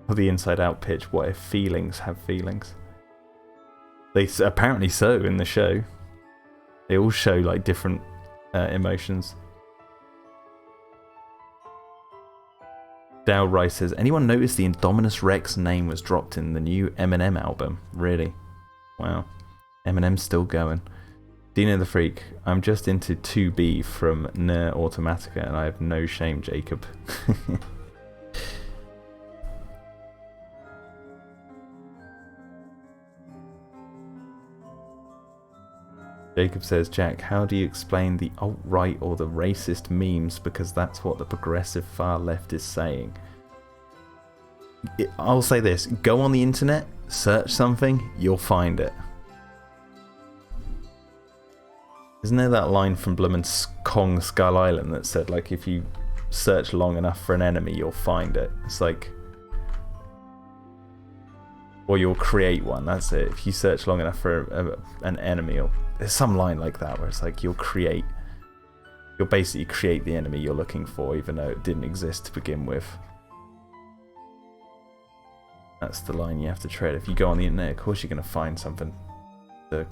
The inside out pitch, what if feelings have feelings? They apparently so in the show. They all show like different emotions. Dale Rice says, anyone notice the Indominus Rex name was dropped in the new Eminem album? Really? Wow. Eminem's still going. Dino the Freak, I'm just into 2B from Nier Automatica and I have no shame, Jacob. Jacob says, Jack, how do you explain the alt-right or the racist memes, because that's what the progressive far left is saying? I'll say this, go on the internet, search something, you'll find it. Isn't there that line from Bloomin' Kong Skull Island that said, like, if you search long enough for an enemy, you'll find it? It's like... or you'll create one, that's it. If you search long enough for an enemy, there's some line like that where it's like you'll basically create the enemy you're looking for, even though it didn't exist to begin with. That's the line you have to tread. If you go on the internet, of course you're going to find something. The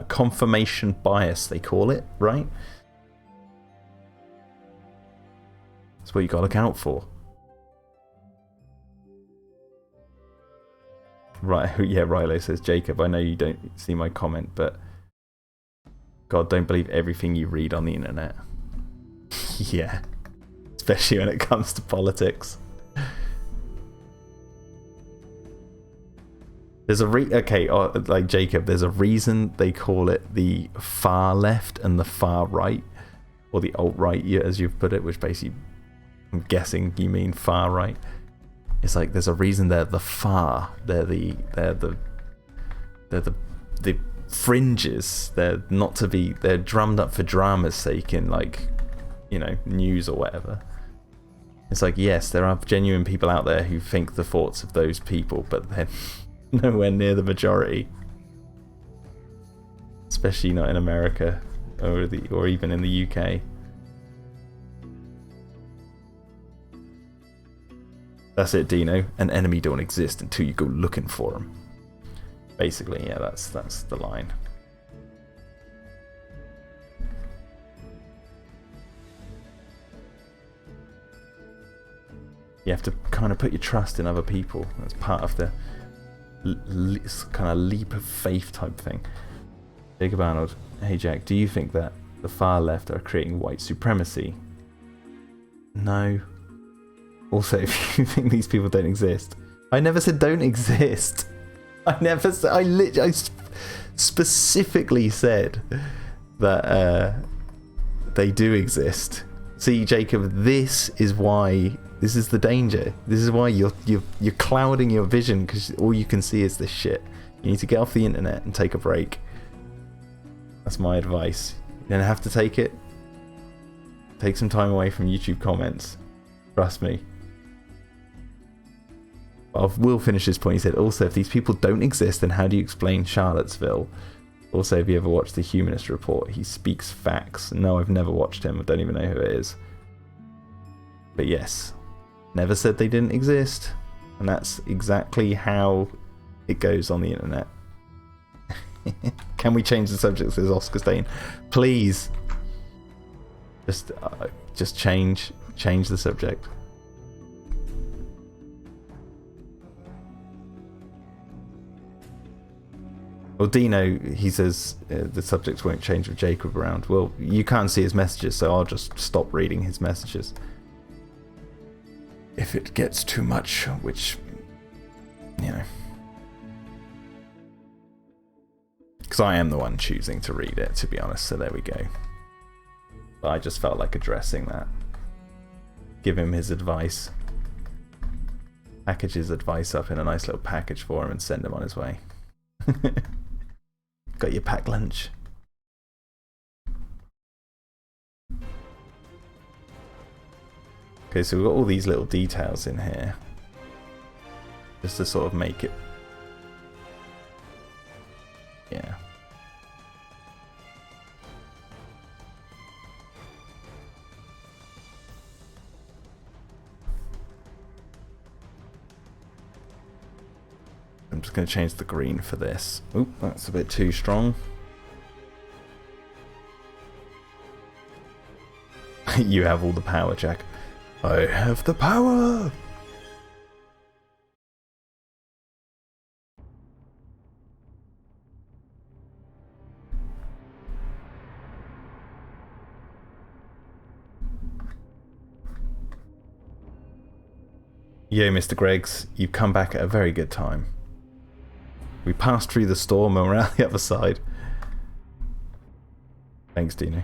confirmation bias, they call it, right? That's what you got to look out for. Right, yeah, Rilo says, Jacob, I know you don't see my comment, but God, don't believe everything you read on the internet. Yeah, especially when it comes to politics. There's a like Jacob, there's a reason they call it the far left and the far right, or the alt-right, as you've put it, which basically, I'm guessing you mean far right. It's like there's a reason they're the far. They're the fringes. They're not to be. They're drummed up for drama's sake in, like, you know, news or whatever. It's like, yes, there are genuine people out there who think the thoughts of those people, but they're nowhere near the majority. Especially not in America or even in the UK. That's it, Dino. An enemy don't exist until you go looking for them. Basically, yeah, that's the line. You have to kind of put your trust in other people. That's part of the kind of leap of faith type thing. Jacob Arnold, hey Jack, do you think that the far left are creating white supremacy? No. Also, if you think these people don't exist, I never said don't exist. I never said. I specifically said that they do exist. See, Jacob, this is why. This is the danger. This is why you're clouding your vision, because all you can see is this shit. You need to get off the internet and take a break. That's my advice. You're gonna have to take it. Take some time away from YouTube comments. Trust me. I will finish this point. He said, also, if these people don't exist, then how do you explain Charlottesville? Also, have you ever watched The Humanist Report? He speaks facts. No, I've never watched him. I don't even know who it is. But yes, never said they didn't exist. And that's exactly how it goes on the internet. Can we change the subject, says Oscar Stain? Please. Just change the subject. Well, Dino, he says the subject won't change with Jacob around. Well, you can't see his messages, so I'll just stop reading his messages. If it gets too much, which, you know. Because I am the one choosing to read it, to be honest, so there we go. But I just felt like addressing that. Give him his advice. Package his advice up in a nice little package for him and send him on his way. Got your packed lunch. Okay, so we've got all these little details in here. Just to sort of make it... Yeah. I'm just going to change the green for this. Oop, that's a bit too strong. You have all the power, Jack. I have the power! Yo, Mr. Greggs, you've come back at a very good time. We passed through the storm and we're out the other side. Thanks, Dino.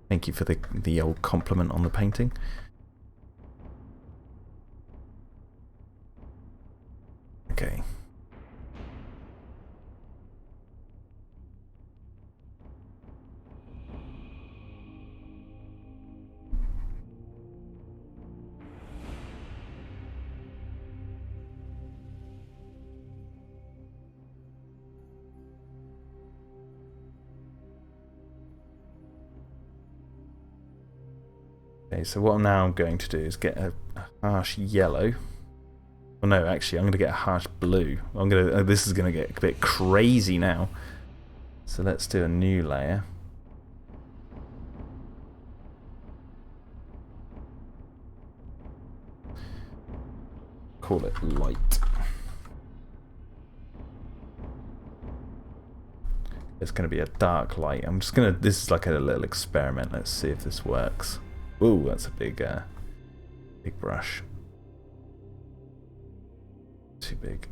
Thank you for the old compliment on the painting. Okay. Okay, so what now I'm going to do is get a harsh yellow. Well, no, actually, I'm going to get a harsh blue. This is going to get a bit crazy now. So let's do a new layer. Call it light. It's going to be a dark light. I'm just going to... This is like a little experiment. Let's see if this works. Ooh, that's a big brush. Too big.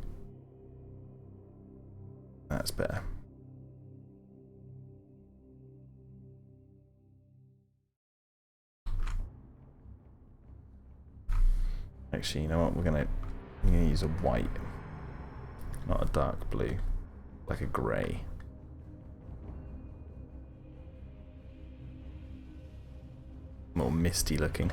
That's better. Actually, you know what? I'm gonna use a white, not a dark blue, like a grey. More misty looking.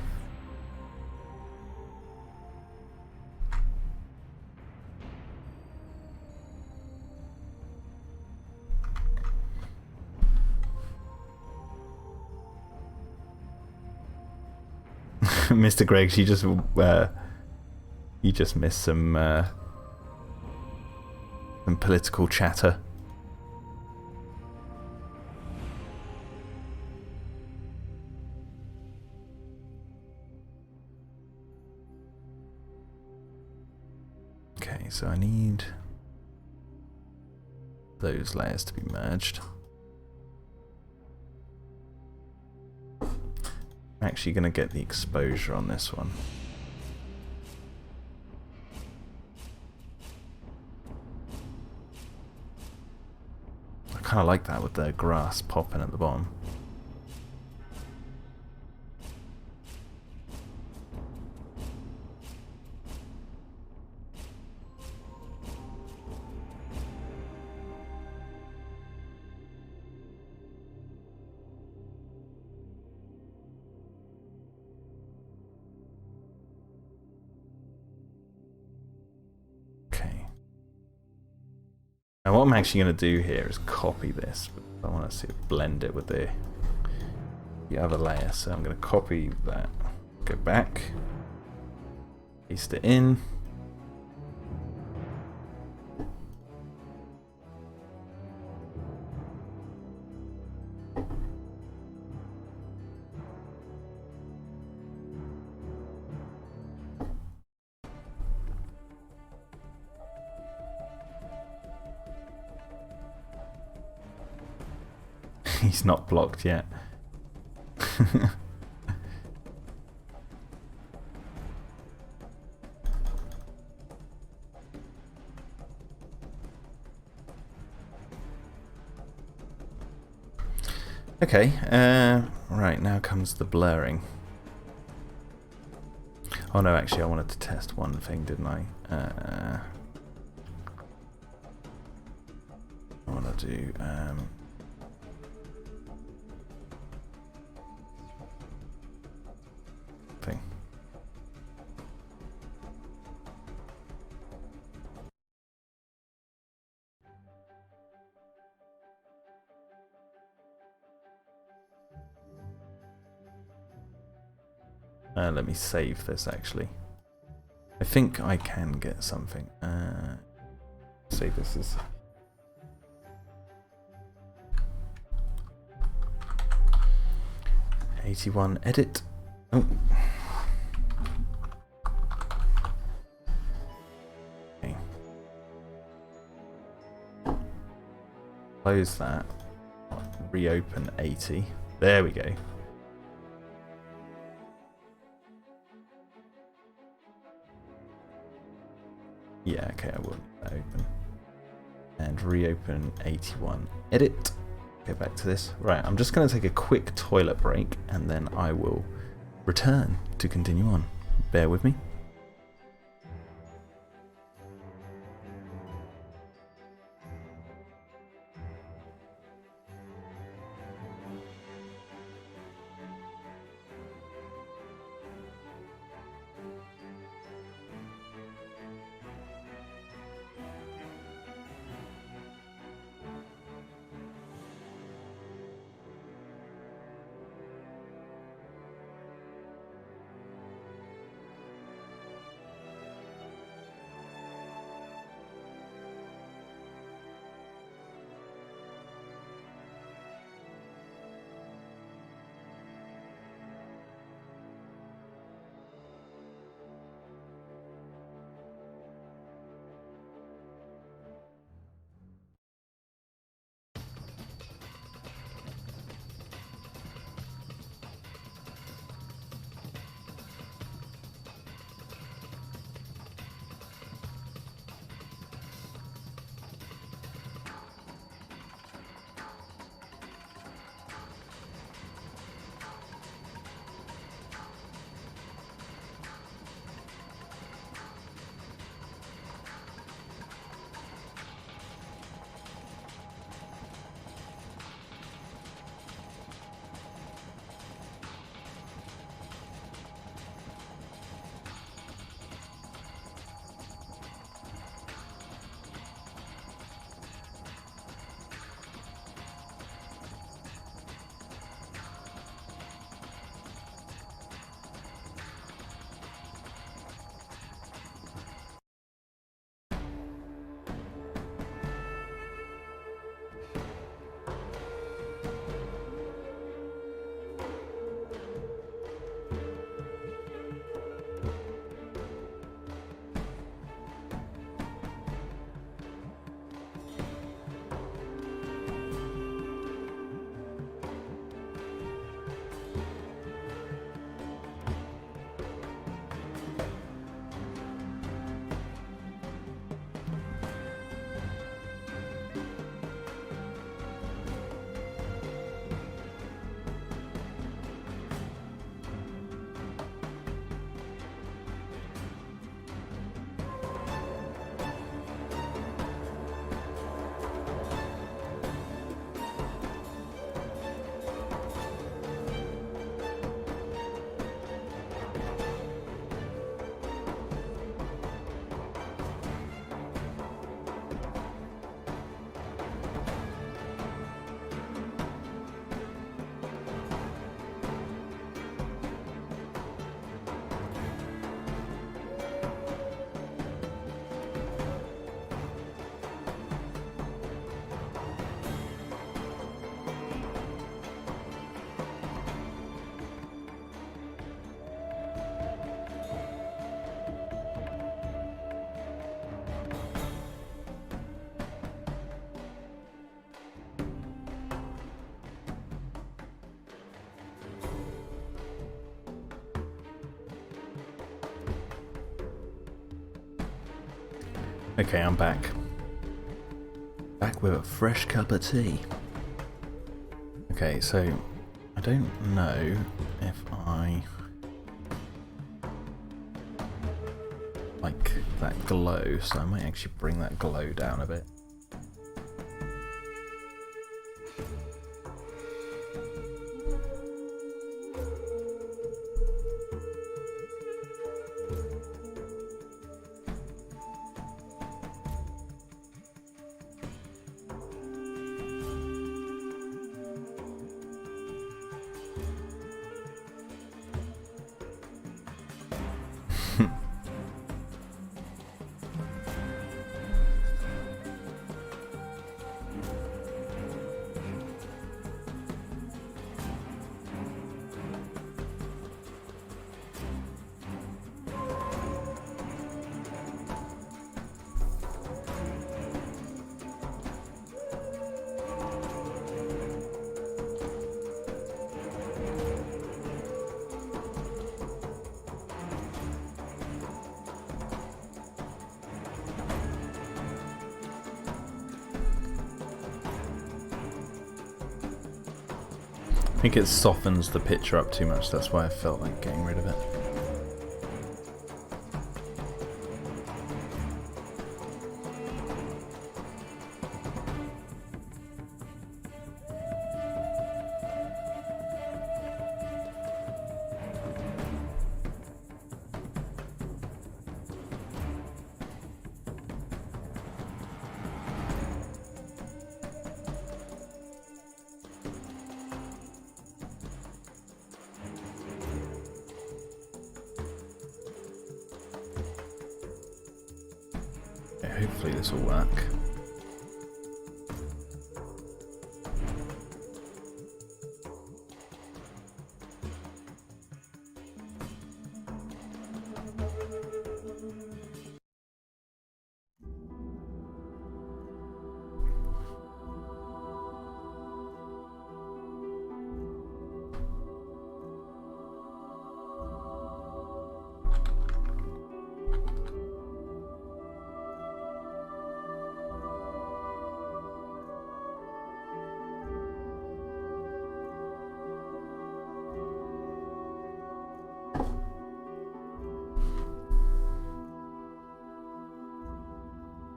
Mr. Greggs, you just missed some political chatter. Okay, so I need those layers to be merged. I'm actually going to get the exposure on this one. I kind of like that with the grass popping at the bottom. Now what I'm actually going to do here is copy this. I want to see it blend it with the other layer. So I'm going to copy that, go back, paste it in. He's not blocked yet. Okay, right, now comes the blurring. Oh no, actually I wanted to test one thing, didn't I? I want to do... thing. Let me save this actually. I think I can get something. Save this as 81 edit. Oh. Okay. Close that. Reopen 80. There we go. Yeah, okay, I will leave that open. And reopen 81. Edit. Go back to this. Right, I'm just going to take a quick toilet break and then I will return to continue on. Bear with me. Okay, I'm back. Back with a fresh cup of tea. Okay, so I don't know if I like that glow, so I might actually bring that glow down a bit. I think it softens the picture up too much, that's why I felt like getting rid of it. Hopefully this will work.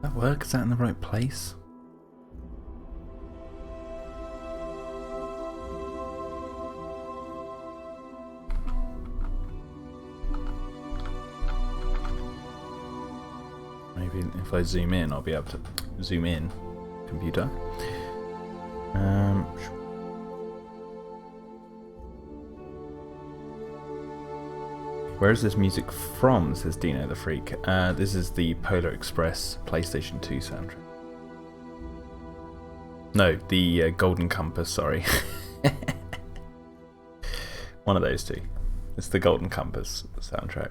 That work? Is that in the right place? Maybe if I zoom in, I'll be able to zoom in. Computer. Where is this music from, says Dino the Freak. This is the Polar Express PlayStation 2 soundtrack. No, the Golden Compass, sorry. One of those two. It's the Golden Compass soundtrack.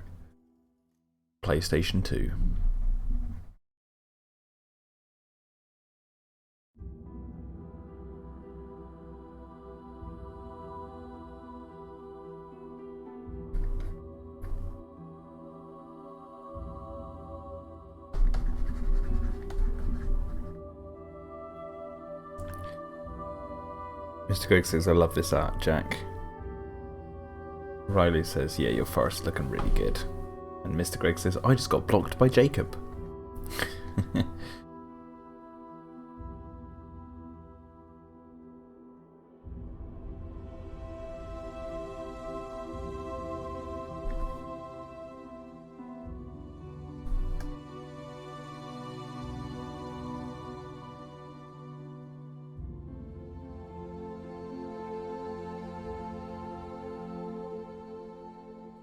PlayStation 2. Mr. Greg says, I love this art, Jack. Riley says, yeah, your forest's looking really good. And Mr. Greg says, I just got blocked by Jacob.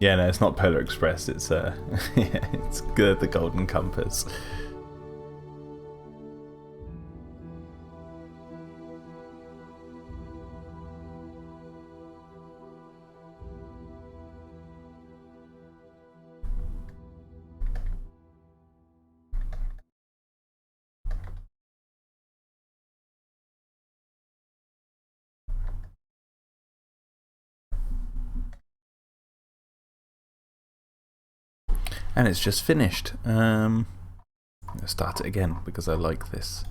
Yeah, no, it's not Polar Express. It's yeah, it's good. The Golden Compass. And it's just finished. I'm gonna start it again because I like this.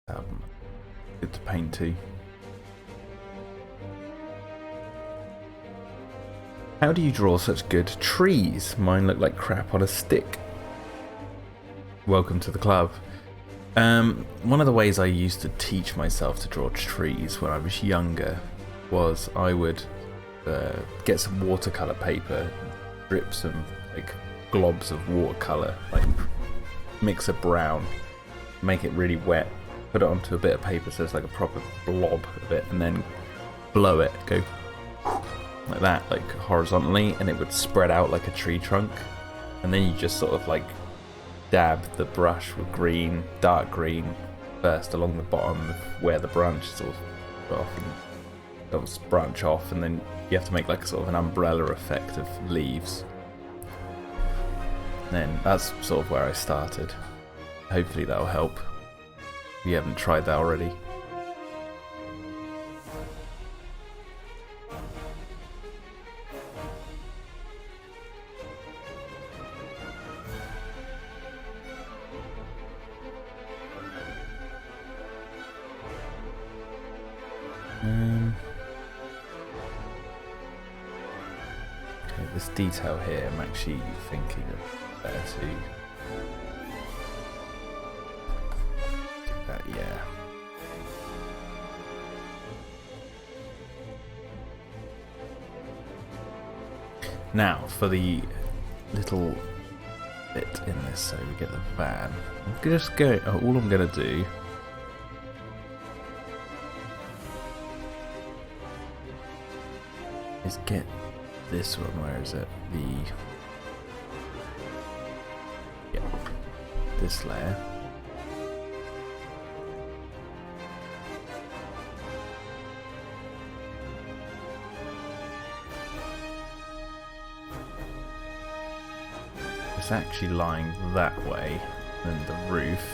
Good to paint too. How do you draw such good trees? Mine look like crap on a stick. Welcome to the club. One of the ways I used to teach myself to draw trees when I was younger was I would get some watercolor paper, drip some like globs of watercolor, like mix a brown, make it really wet, put it onto a bit of paper so it's like a proper blob of it, and then blow it, go like that, like horizontally, and it would spread out like a tree trunk, and then you just sort of like dab the brush with green, dark green first along the bottom of where the branch sort of off, and those branch off, and then you have to make like a sort of an umbrella effect of leaves. And then that's sort of where I started. Hopefully that'll help if you haven't tried that already. Okay, this detail here, I'm actually thinking of better to do that, yeah. Now, for the little bit in this, so we get the van. I'm just going. Oh, all I'm gonna do. Is get this one. Where is it? Yeah, this layer. It's actually lying that way than the roof.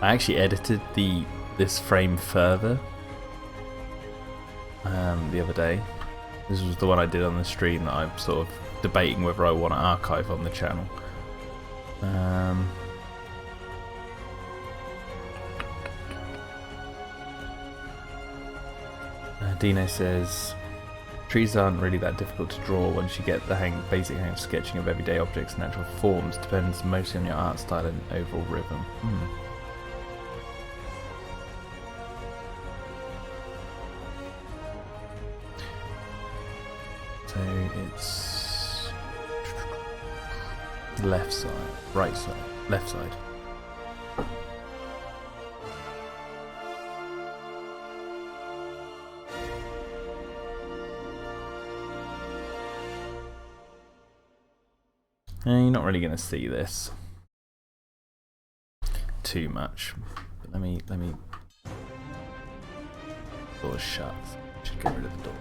I actually edited this frame further the other day. This was the one I did on the stream that I'm sort of debating whether I want to archive on the channel. Dino says, trees aren't really that difficult to draw once you get the basic hang of sketching of everyday objects and natural forms. Depends mostly on your art style and overall rhythm. So it's left side, right side, left side. You're not really going to see this too much. But let me door shut. Should get rid of the door.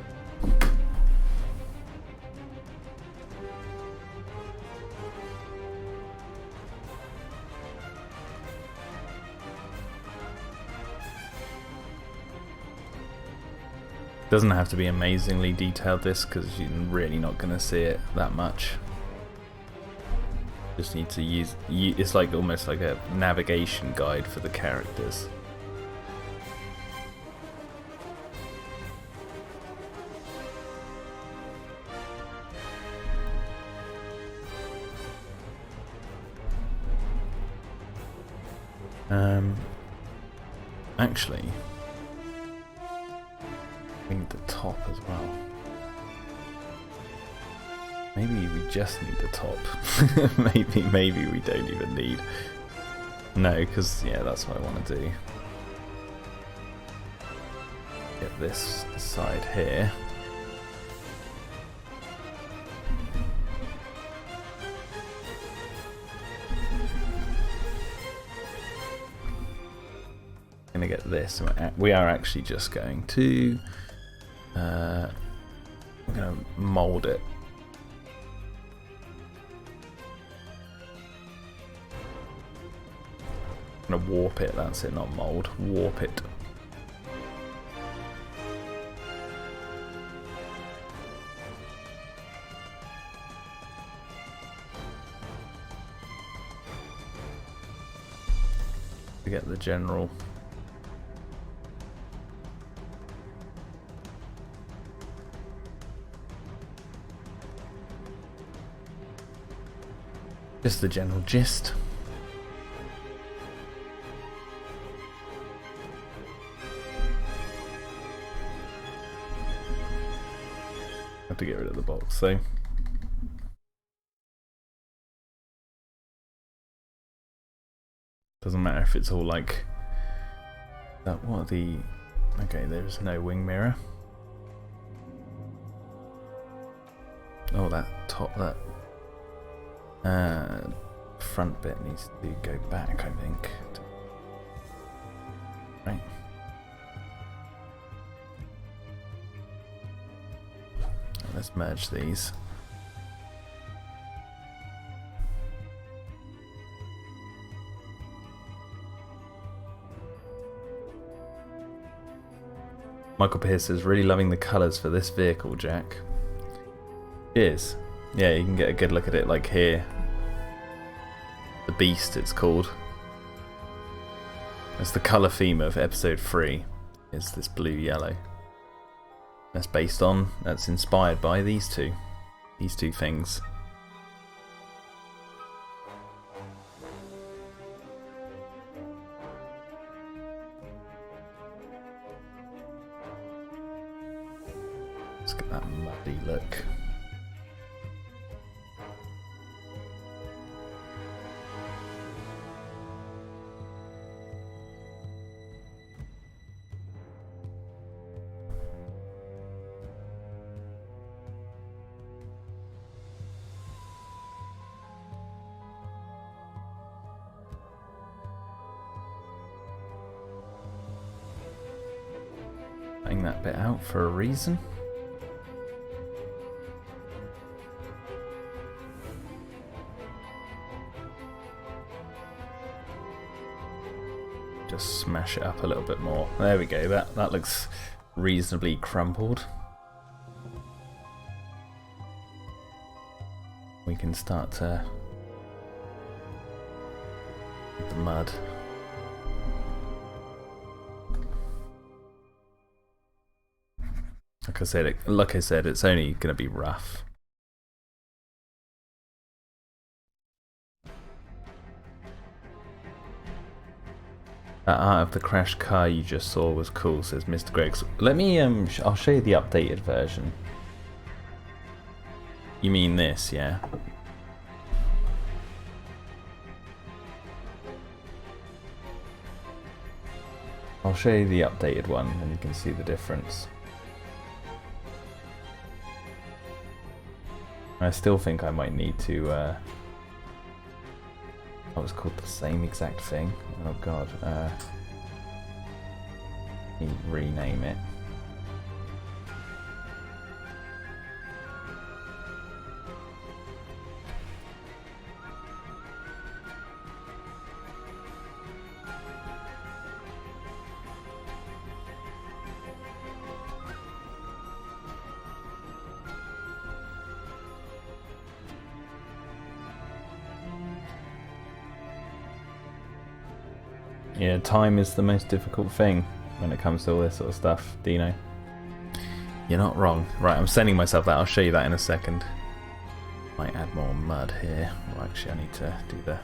Doesn't have to be amazingly detailed, this, because you're really not going to see it that much. Just need to use it's like almost like a navigation guide for the characters. Actually, we need the top as well. Maybe we just need the top. maybe we don't even need. No, because yeah, that's what I want to do. Get this side here. Gonna get this. We are actually just going to. We're gonna mold it. I'm gonna warp it. That's it, not mold. Warp it. to get the general. Just the general gist. Have to get rid of the box, so. Doesn't matter if it's all like that. What are the? Okay, there's no wing mirror. Oh, that top, that front bit needs to go back, I think. Right. Let's merge these. Michael Pierce is really loving the colours for this vehicle, Jack. Cheers. Yeah, you can get a good look at it, like here. The Beast, it's called. That's the colour theme of episode 3. Is this blue-yellow. That's based on, that's inspired by these two things. Let's get that muddy look. Cutting that bit out for a reason. Just smash it up a little bit more. There we go. That looks reasonably crumpled. We can start to the mud. Like I said, it's only going to be rough. That art of the crashed car you just saw was cool, says Mr. Greggs. Let me, I'll show you the updated version. You mean this, yeah? I'll show you the updated one and you can see the difference. I still think I might need to, that was called the same exact thing. Oh god, rename it. Yeah, time is the most difficult thing when it comes to all this sort of stuff, Dino. You're not wrong. Right, I'm sending myself that. I'll show you that in a second. Might add more mud here. Well, actually, I need to do the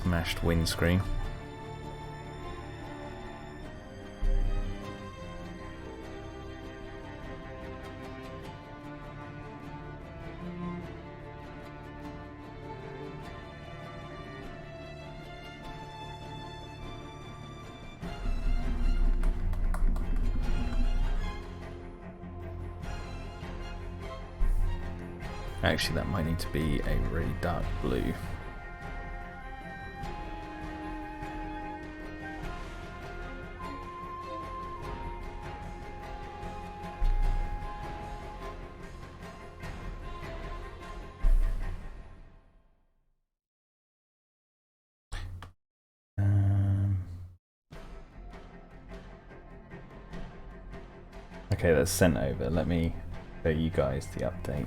smashed windscreen. Actually, that might need to be a really dark blue. Okay, that's sent over. Let me show you guys the update.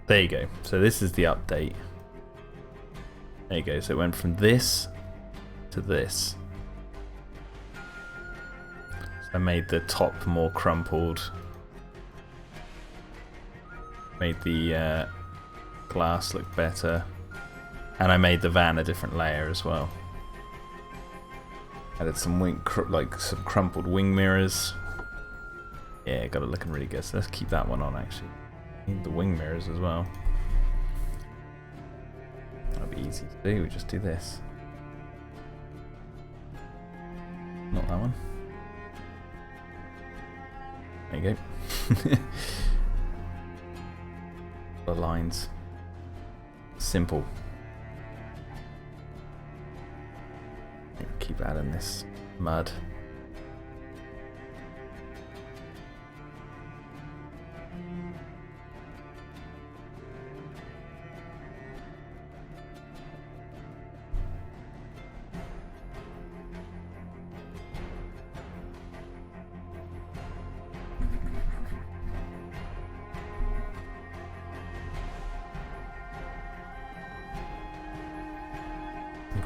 There you go. So this is the update. There you go. So it went from this to this. So I made the top more crumpled. Made the glass look better. And I made the van a different layer as well. Added some some crumpled wing mirrors. Yeah, got it looking really good. So let's keep that one on actually. Need the wing mirrors as well. That'll be easy to do. We just do this. Not that one. There you go. The lines. Simple. Keep adding this mud.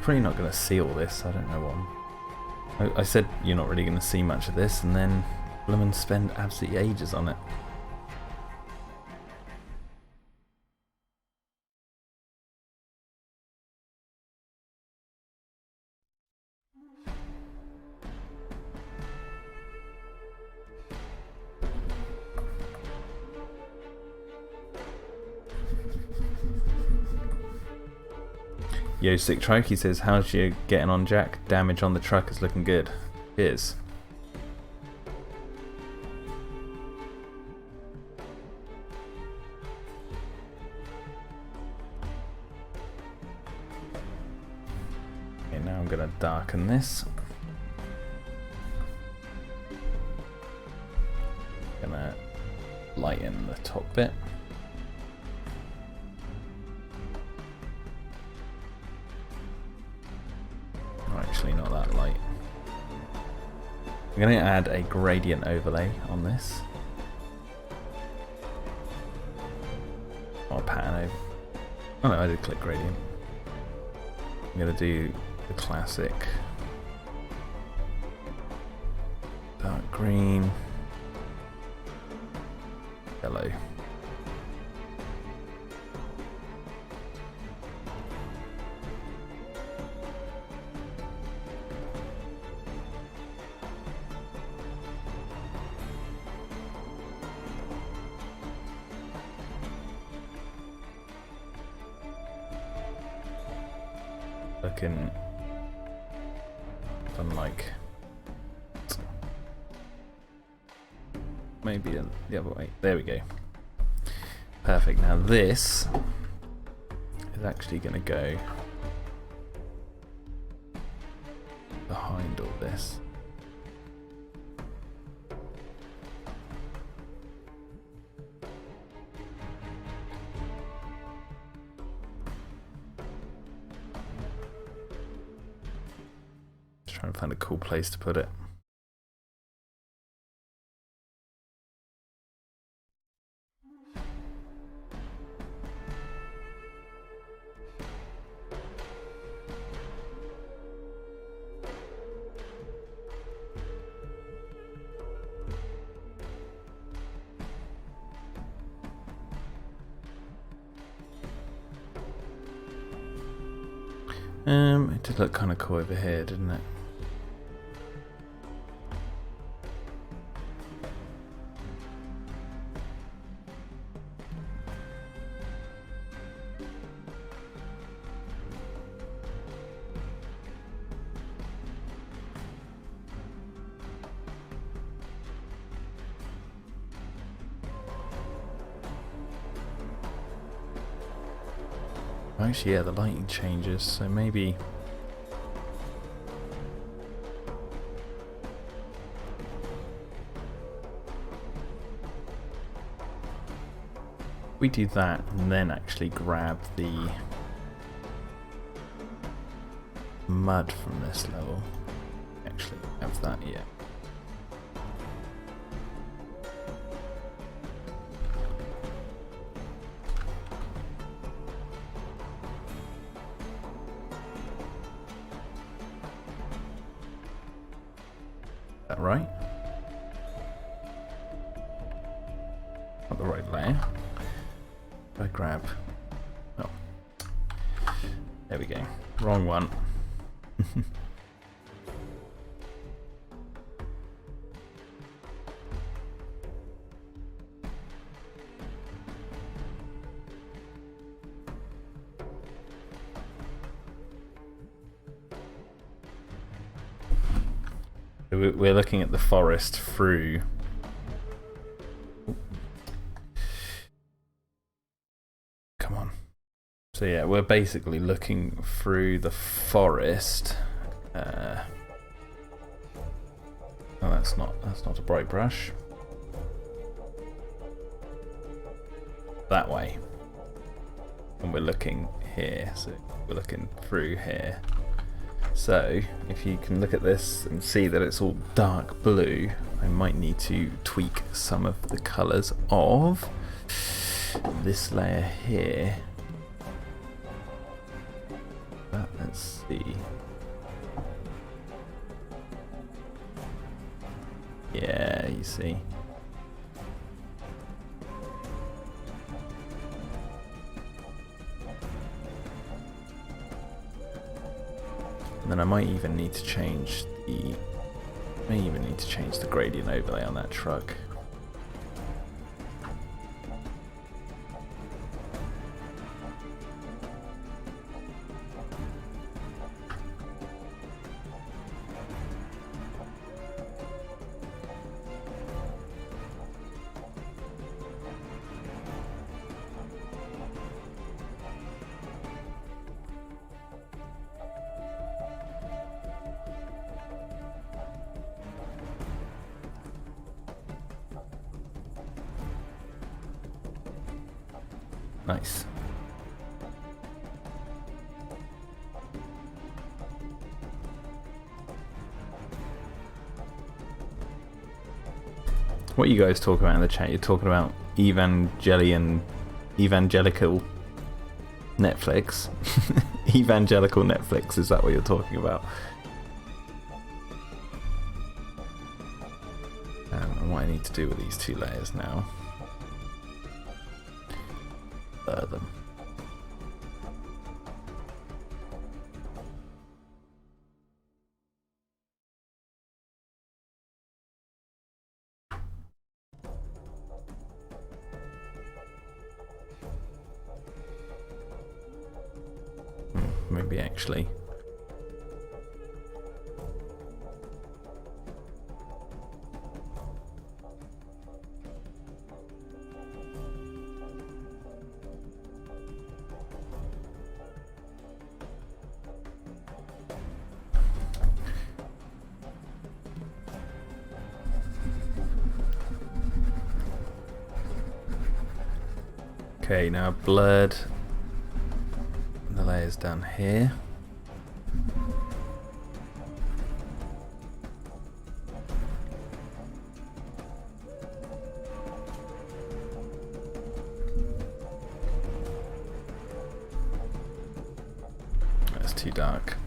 Probably not going to see all this, I don't know what. I said you're not really going to see much of this, and then Lemon spend absolutely ages on it. Yo, Sick Trikey says, how's you getting on, Jack? Damage on the truck is looking good. Cheers. Okay, now I'm going to darken this. Gonna lighten the top bit. Actually not that light. I'm going to add a gradient overlay on this. Or a pattern over. Oh no, I did click gradient. I'm going to do the classic dark green, yellow. Looking unlike maybe the other way. There we go. Perfect. Now this is actually going to go behind all this. Trying to find a cool place to put it. It did look kind of cool over here, didn't it? Actually, yeah, the lighting changes, so maybe we do that and then actually grab the mud from this level. Actually have that, yeah. that right? Not the right layer. I grab. Oh. There we go. Wrong one. We're looking at the forest through. Come on. So yeah, we're basically looking through the forest. Oh, that's not a bright brush. That way. And we're looking here, so we're looking through here. So, if you can look at this and see that it's all dark blue, I might need to tweak some of the colours of this layer here. But let's see. Yeah, you see. And then I might even need to change the gradient overlay on that truck. Nice. What you guys talk about in the chat? You're talking about evangelical Netflix. Evangelical Netflix, is that what you're talking about? And what I need to do with these two layers now. Blur them. Maybe actually. Okay, now I've blurred the layers down here. That's too dark.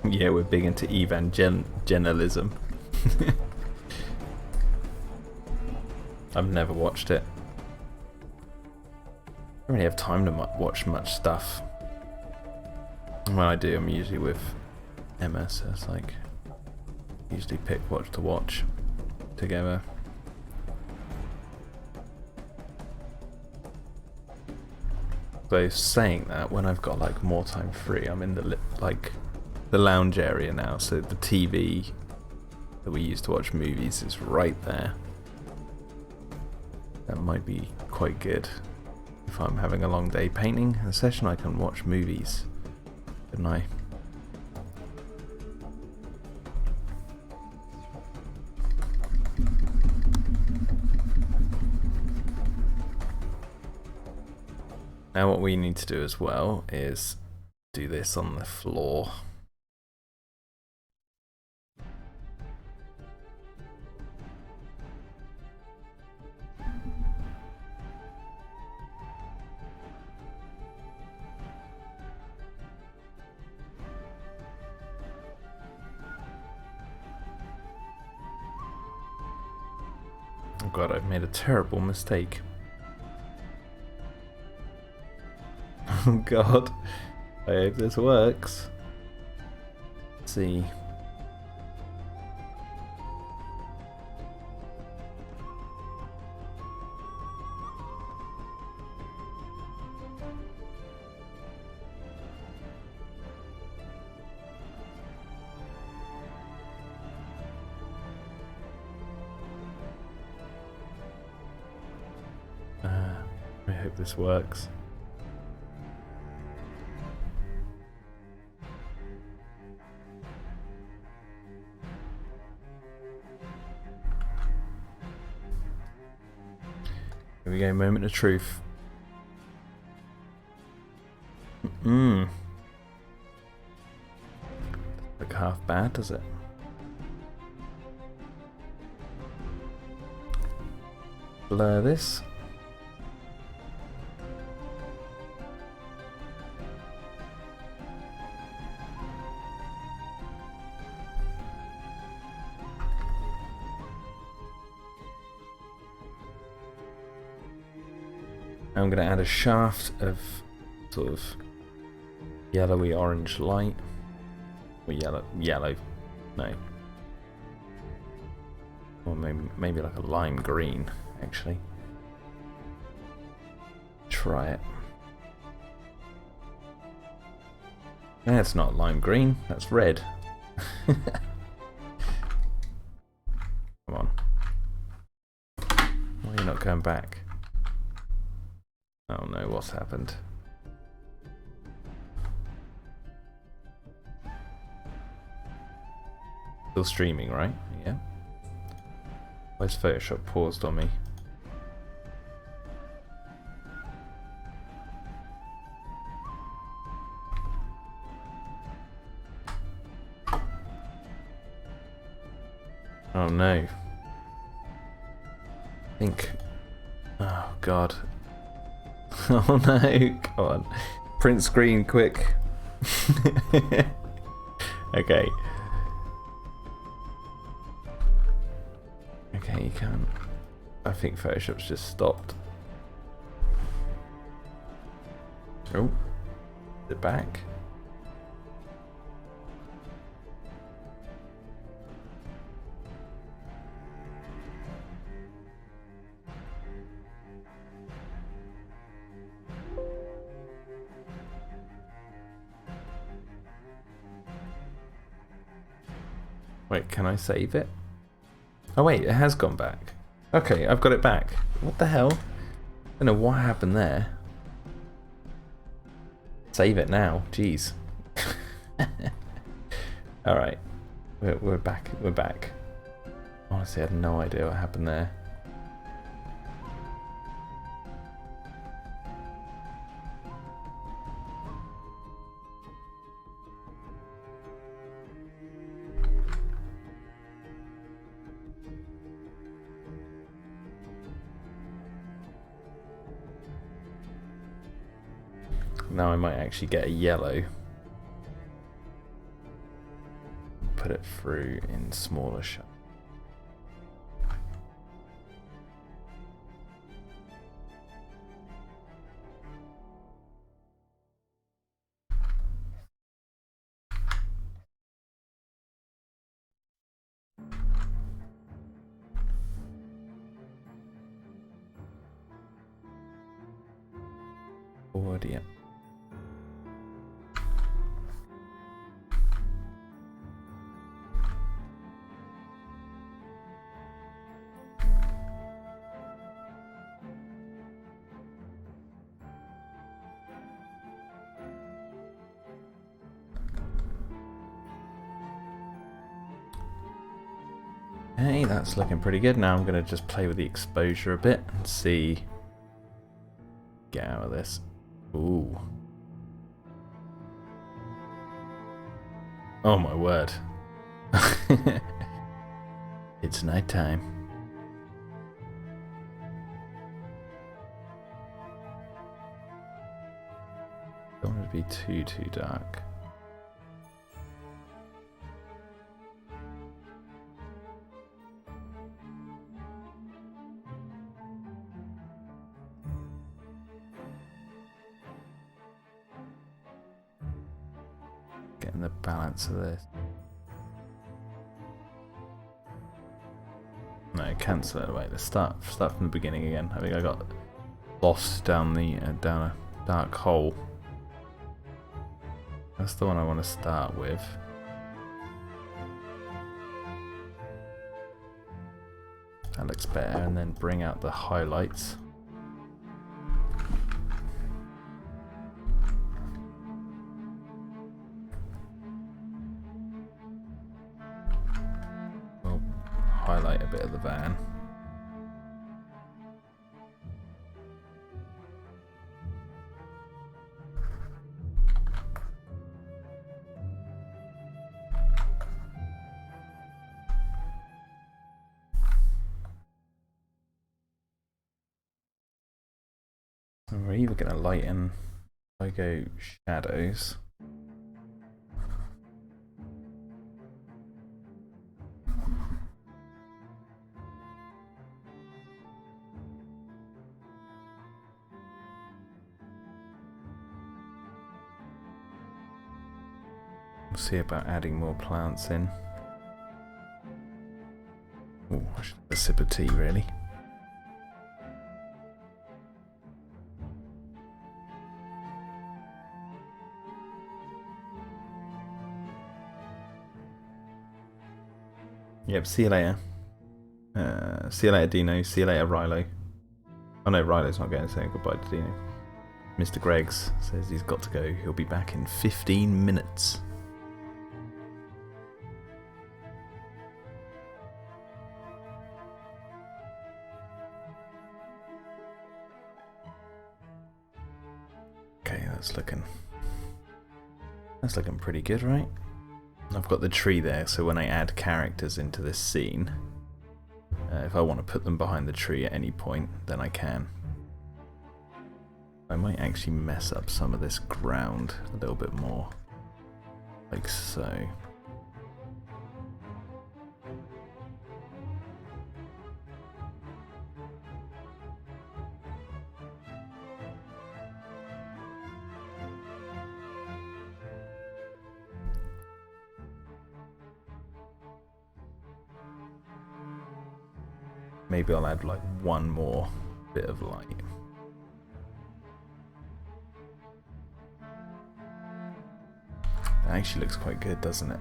Yeah, we're big into evangelism. I've never watched it. I don't really have time to watch much stuff. And when I do, I'm usually with Emma, so it's like usually pick what to watch together. So saying that, when I've got like more time free, I'm in the the lounge area now, so the TV that we use to watch movies is right there. That might be quite good. If I'm having a long day painting a session, I can watch movies, couldn't I? Now what we need to do as well is do this on the floor. Oh god, I've made a terrible mistake. Oh god. I hope this works. Let's see. I hope this works. Here we go, moment of truth. Look half bad, does it? Blur this. I'm going to add a shaft of sort of yellowy orange light. Or yellow, no. Or maybe like a lime green, actually. Try it. That's not lime green, that's red. Come on. Why are you not going back? Oh no, what's happened? Still streaming, right? Yeah. Why's Photoshop paused on me? Oh no. I think... Oh god. Oh no, come on. Print screen, quick. Okay. Okay, you can. I think Photoshop's just stopped. Oh. Is it back? Wait, can I save it? Oh wait, it has gone back. Okay, I've got it back. What the hell? I don't know what happened there. Save it now, jeez. Alright, we're back, we're back. Honestly, I had no idea what happened there. Now I might actually get a yellow. Put it through in smaller shots. Forward, yeah. Hey, that's looking pretty good. Now I'm going to just play with the exposure a bit and see. Get out of this. Ooh. Oh my word. It's night time. Don't want it to be too dark. in the balance of this. No, cancel it away. Let's start from the beginning again. I think I got lost down down a dark hole. That's the one I want to start with. That looks better, and then bring out the highlights. We'll highlight a bit of the van. And we're either going to lighten if I go shadows. We'll see about adding more plants in. Oh, I should have a sip of tea, really. Yep, see you later. See you later, Dino. See you later, Rilo. Oh no, Rilo's not going to say goodbye to Dino. Mr. Greggs says he's got to go. He'll be back in 15 minutes. Okay, that's looking pretty good, right? I've got the tree there, so when I add characters into this scene, if I want to put them behind the tree at any point, then I can. I might actually mess up some of this ground a little bit more, like so. Maybe I'll add like one more bit of light. That actually looks quite good, doesn't it?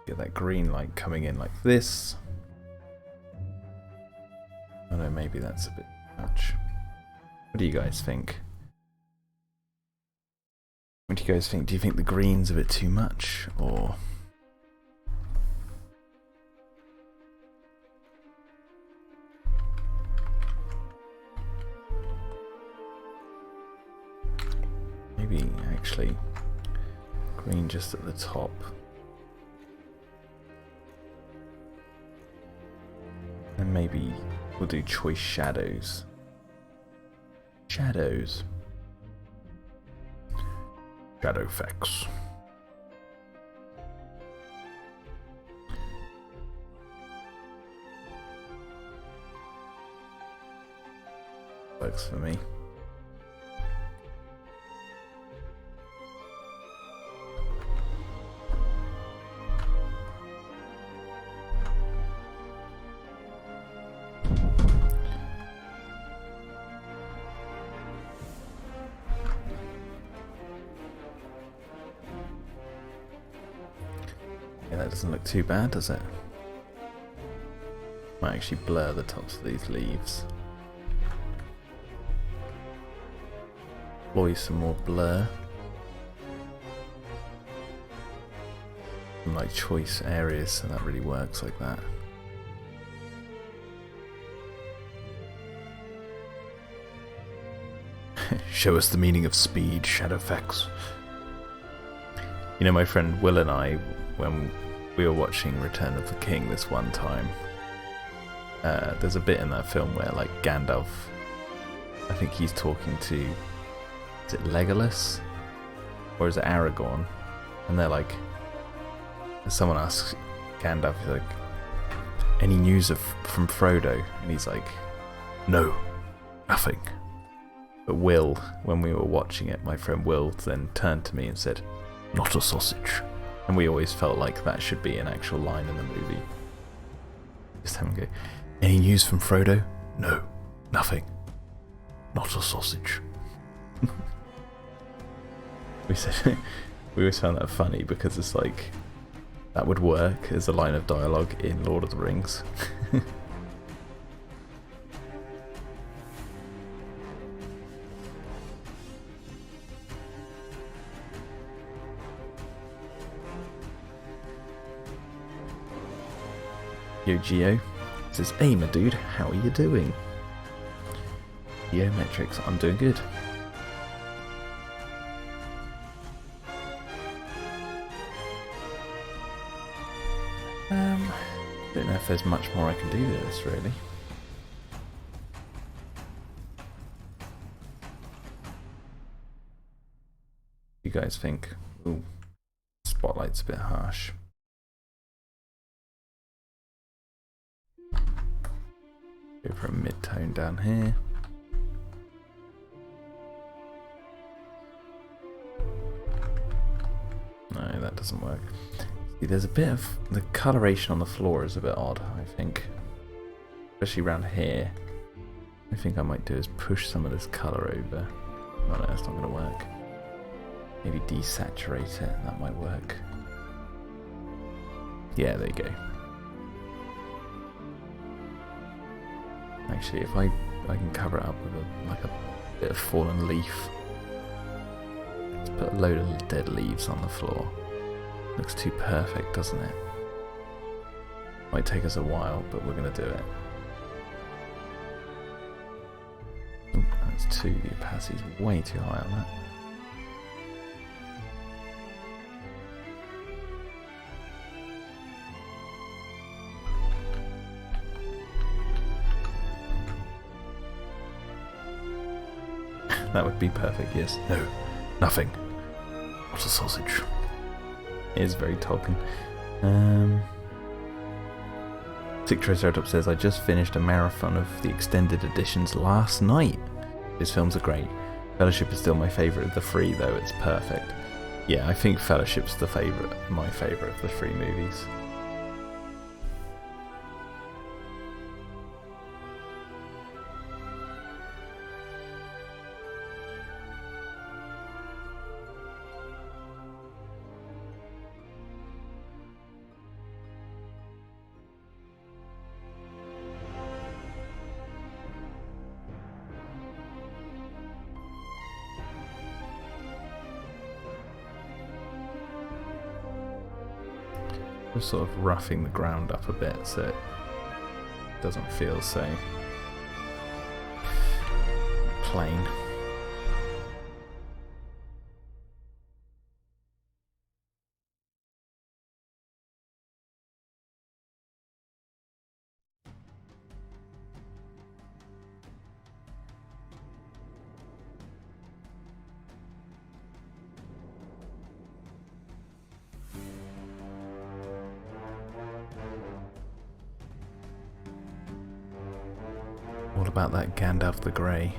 Get that green light coming in like this. Oh no, maybe that's a bit much. What do you guys think? What do you guys think? Do you think the green's a bit too much, or...? Maybe actually green just at the top. And maybe we'll do choice shadows. Shadows. Shadow effects. Works for me. That doesn't look too bad, does it? Might actually blur the tops of these leaves. Employ some more blur. Some like choice areas, so that really works like that. Show us the meaning of speed, shadow effects. You know, my friend Will and I, when we were watching Return of the King this one time, there's a bit in that film where, like, Gandalf, I think he's talking to, is it Legolas? Or is it Aragorn? And they're like, someone asks Gandalf, he's like, any news from Frodo? And he's like, no, nothing. But Will, when we were watching it, my friend Will then turned to me and said, "Not a sausage." And we always felt like that should be an actual line in the movie. Just have him go, "Any news from Frodo?" "No, nothing. Not a sausage." We said we always found that funny because it's like that would work as a line of dialogue in Lord of the Rings. Yo Geo says, "Hey my dude, how are you doing?" Geometrics, I'm doing good. Don't know if there's much more I can do with this really. You guys think, ooh, spotlight's a bit harsh. Go for a mid-tone down here. No, that doesn't work. See, there's a bit of the coloration on the floor is a bit odd, I think. Especially around here. I think I might do is push some of this colour over. Oh no, that's not going to work. Maybe desaturate it, that might work. Yeah, there you go. Actually, if I can cover it up with a bit of fallen leaf. Let's put a load of dead leaves on the floor. Looks too perfect, doesn't it? Might take us a while, but we're going to do it. Ooh, that's too, the opacity's way too high on that. That would be perfect, yes. No, nothing. Not a sausage. It is very Tolkien. Sick Triceratops says, "I just finished a marathon of the extended editions last night. These films are great. Fellowship is still my favourite of the three, though it's perfect." Yeah, I think Fellowship's the favourite, my favourite of the three movies. Just sort of roughing the ground up a bit so it doesn't feel so plain. What about that Gandalf the Grey?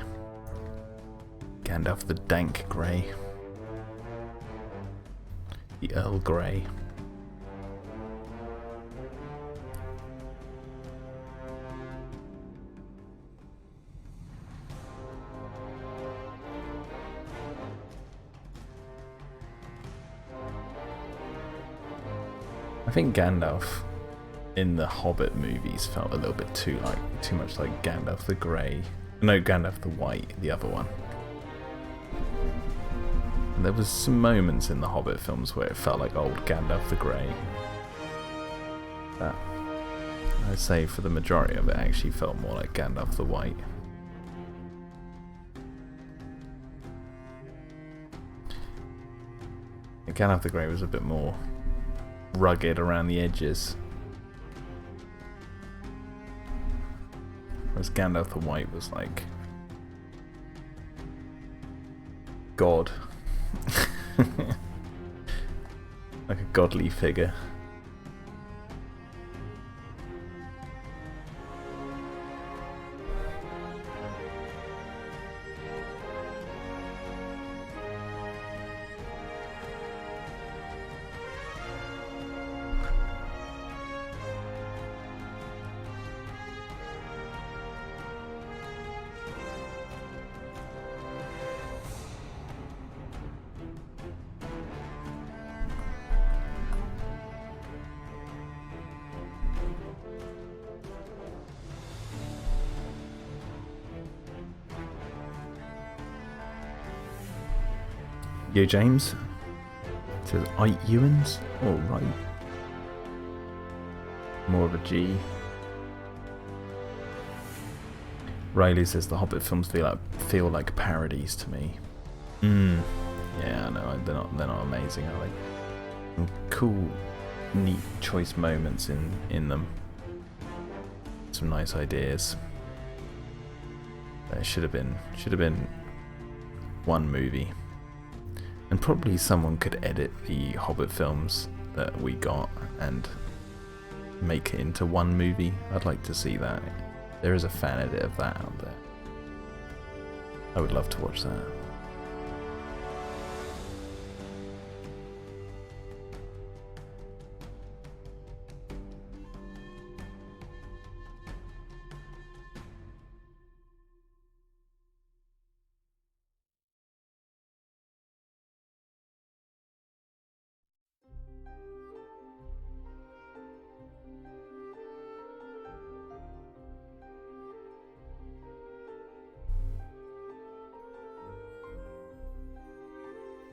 Gandalf the Dank Grey. The Earl Grey. I think Gandalf in the Hobbit movies felt a little bit too much like Gandalf the Grey. No, Gandalf the White, the other one. And there was some moments in the Hobbit films where it felt like old Gandalf the Grey. But I'd say for the majority of it actually felt more like Gandalf the White. And Gandalf the Grey was a bit more rugged around the edges. Whereas Gandalf the White was like God. Like a godly figure. Yo, James. It says Ike Ewans. All right. More of a G. Riley says the Hobbit films feel like parodies to me. Yeah, I know they're not amazing, are they? Some cool, neat choice moments in them. Some nice ideas. It should have been one movie, and probably someone could edit the Hobbit films that we got and make it into one movie. I'd like to see that. There is a fan edit of that out there. I would love to watch that.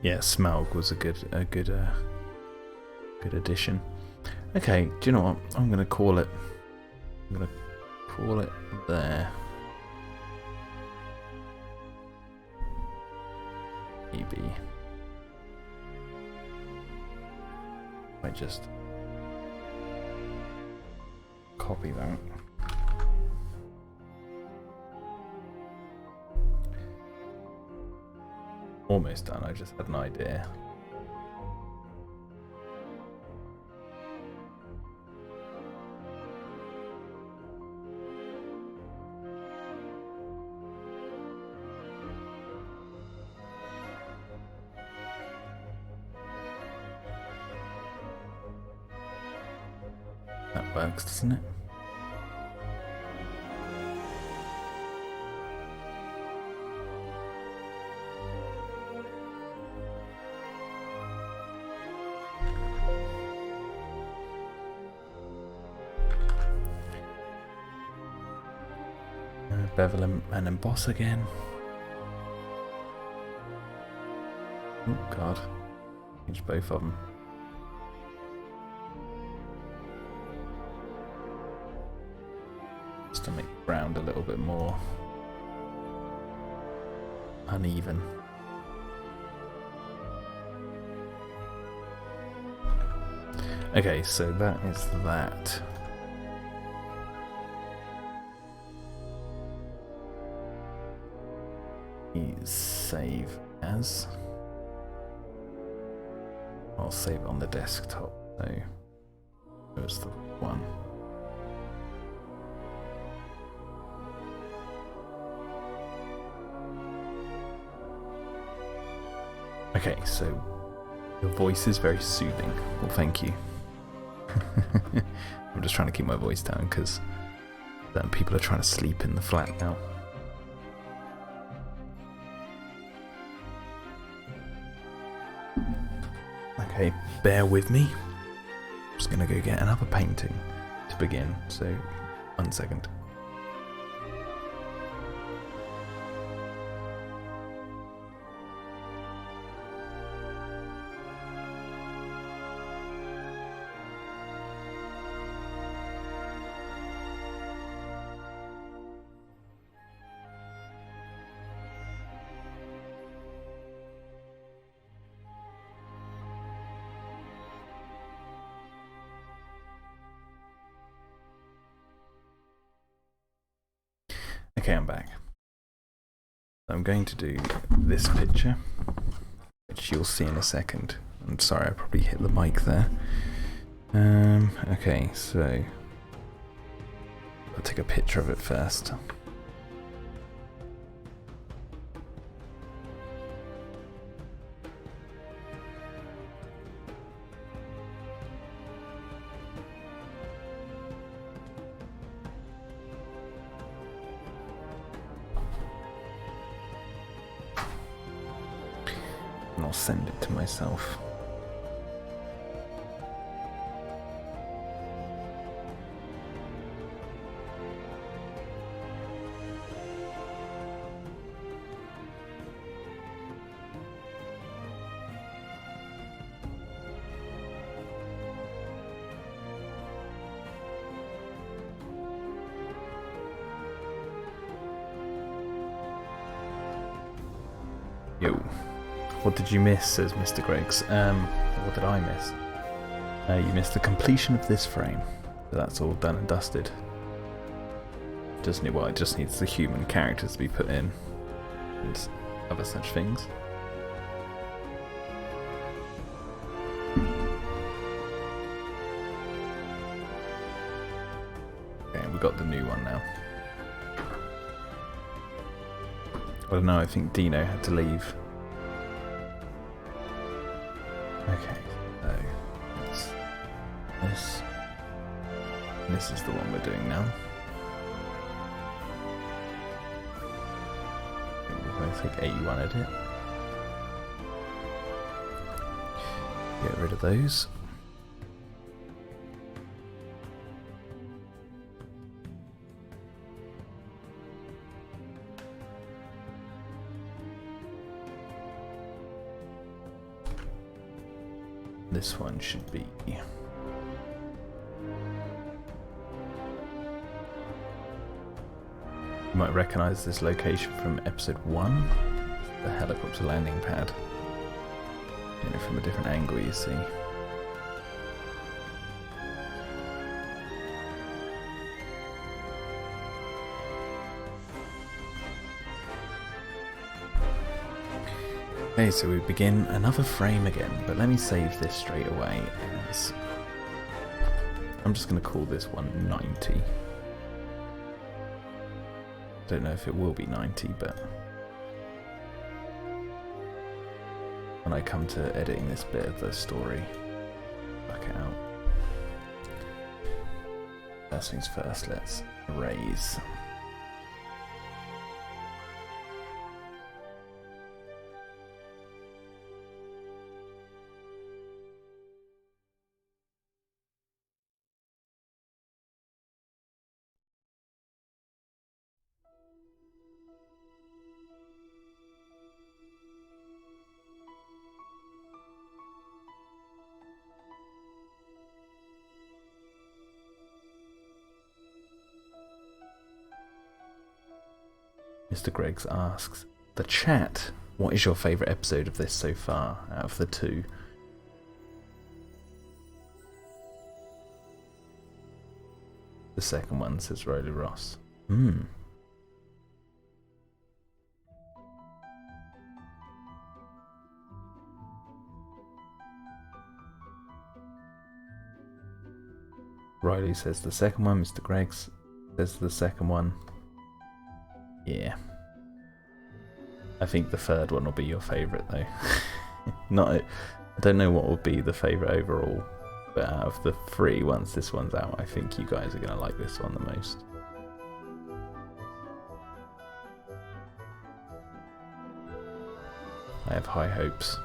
Yeah, Smaug was a good addition. Okay, do you know what? I'm gonna call it there. Maybe I just copy that. Almost done, I just had an idea. That works, doesn't it? Bevel and emboss again. Oh god. Change both of them. Just to make the ground a little bit more uneven. Okay, so that is that. Save as. I'll save it on the desktop. So there's the one. Okay, so your voice is very soothing. Well, thank you. I'm just trying to keep my voice down because people are trying to sleep in the flat now. Okay, bear with me. I'm just gonna go get another painting to begin, so 1 second. Okay, I'm back. I'm going to do this picture, which you'll see in a second. I'm sorry, I probably hit the mic there. Okay, so I'll take a picture of it first. And I'll send it to myself. Yo. What did you miss, says Mr. Greggs. What did I miss? You missed the completion of this frame. So that's all done and dusted. Doesn't it? Well, it just needs the human characters to be put in. And other such things. Okay, we got the new one now. Well, no, I think Dino had to leave. Okay, so that's this. This is the one we're doing now. We're going to take 81 edit. Get rid of those. This one should be you might recognise this location from episode 1, the helicopter landing pad. You know, from a different angle, you see. Okay, so we begin another frame again, but let me save this straight away as I'm just going to call this one 90. Don't know if it will be 90, but when I come to editing this bit of the story, back it out. First things first, let's erase. Mr. Greggs asks, the chat, what is your favourite episode of this so far, out of the two? The second one, says Riley Ross. Riley says the second one, Mr. Greggs says the second one. Yeah. I think the third one will be your favourite though. I don't know what will be the favourite overall, but out of the three, once this one's out, I think you guys are going to like this one the most. I have high hopes.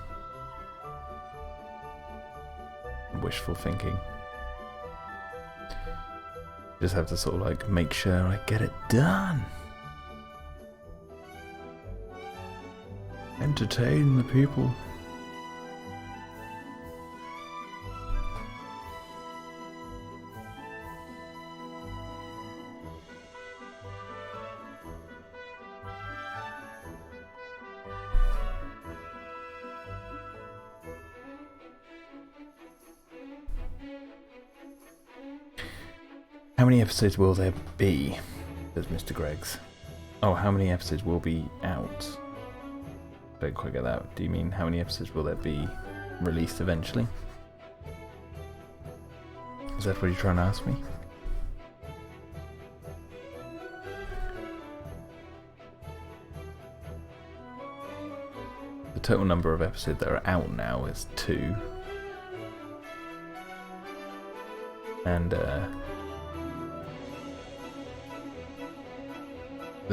Wishful thinking. Just have to sort of like make sure I get it done. Entertain the people. How many episodes will there be? Says Mr. Greggs. Oh, how many episodes will be out? Don't quite get that. Do you mean how many episodes will there be released eventually? Is that what you're trying to ask me? The total number of episodes that are out now is 2. And the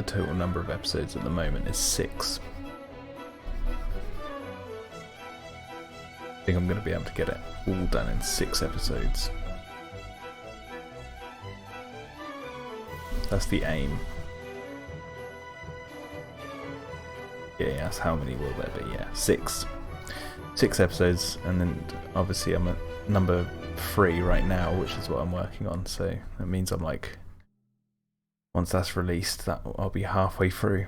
total number of episodes at the moment is 6. I think I'm going to be able to get it all done in 6 episodes. That's the aim. Yeah, that's how many will there be? Yeah, 6. 6 episodes, and then obviously I'm at number 3 right now, which is what I'm working on, so that means I'm like, once that's released, I'll be halfway through.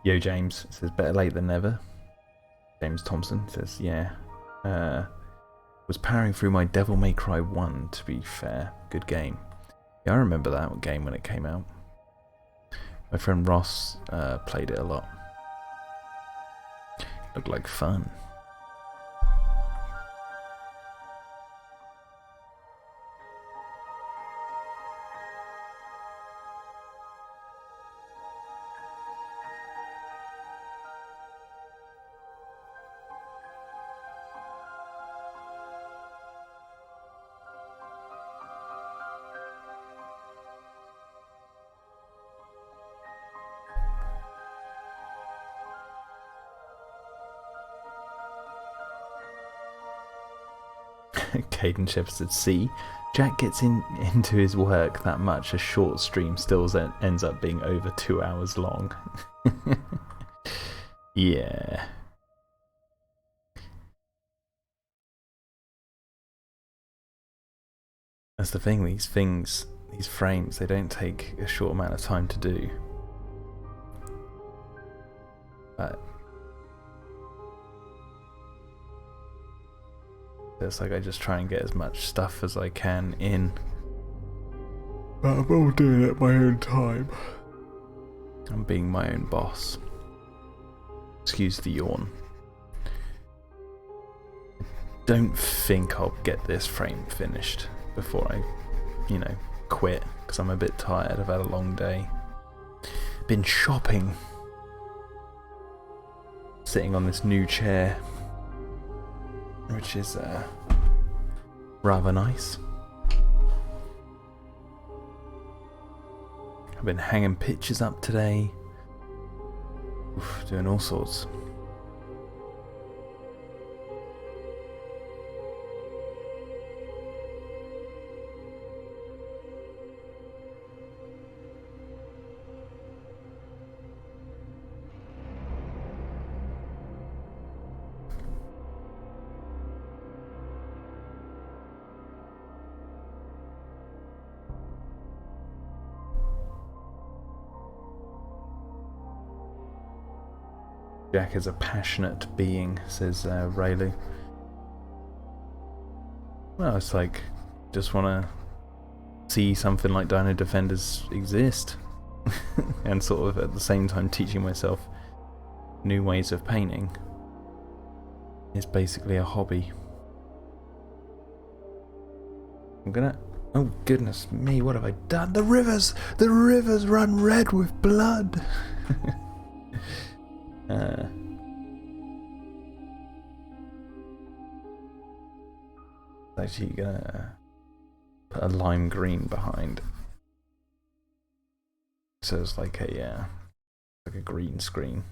Yo James says better late than never. James Thompson says yeah. Was powering through my Devil May Cry 1 to be fair. Good game. Yeah, I remember that game when it came out. My friend Ross played it a lot. Looked like fun. Caden Shepherd said, see, Jack gets into his work that much, a short stream still ends up being over 2 hours long. Yeah. That's the thing, these frames, they don't take a short amount of time to do. But it's like I just try and get as much stuff as I can in. But I'm all doing it at my own time. I'm being my own boss. Excuse the yawn. Don't think I'll get this frame finished before I, quit, because I'm a bit tired. I've had a long day. Been shopping. Sitting on this new chair, which is rather nice. I've been hanging pictures up today. Oof, doing all sorts. Jack is a passionate being, says Raylu. Well, it's like, just want to see something like Dino-Defenders exist. And sort of at the same time teaching myself new ways of painting. It's basically a hobby. I'm gonna... Oh goodness me, what have I done? The rivers run red with blood. Actually gonna put a lime green behind, so it's like a green screen.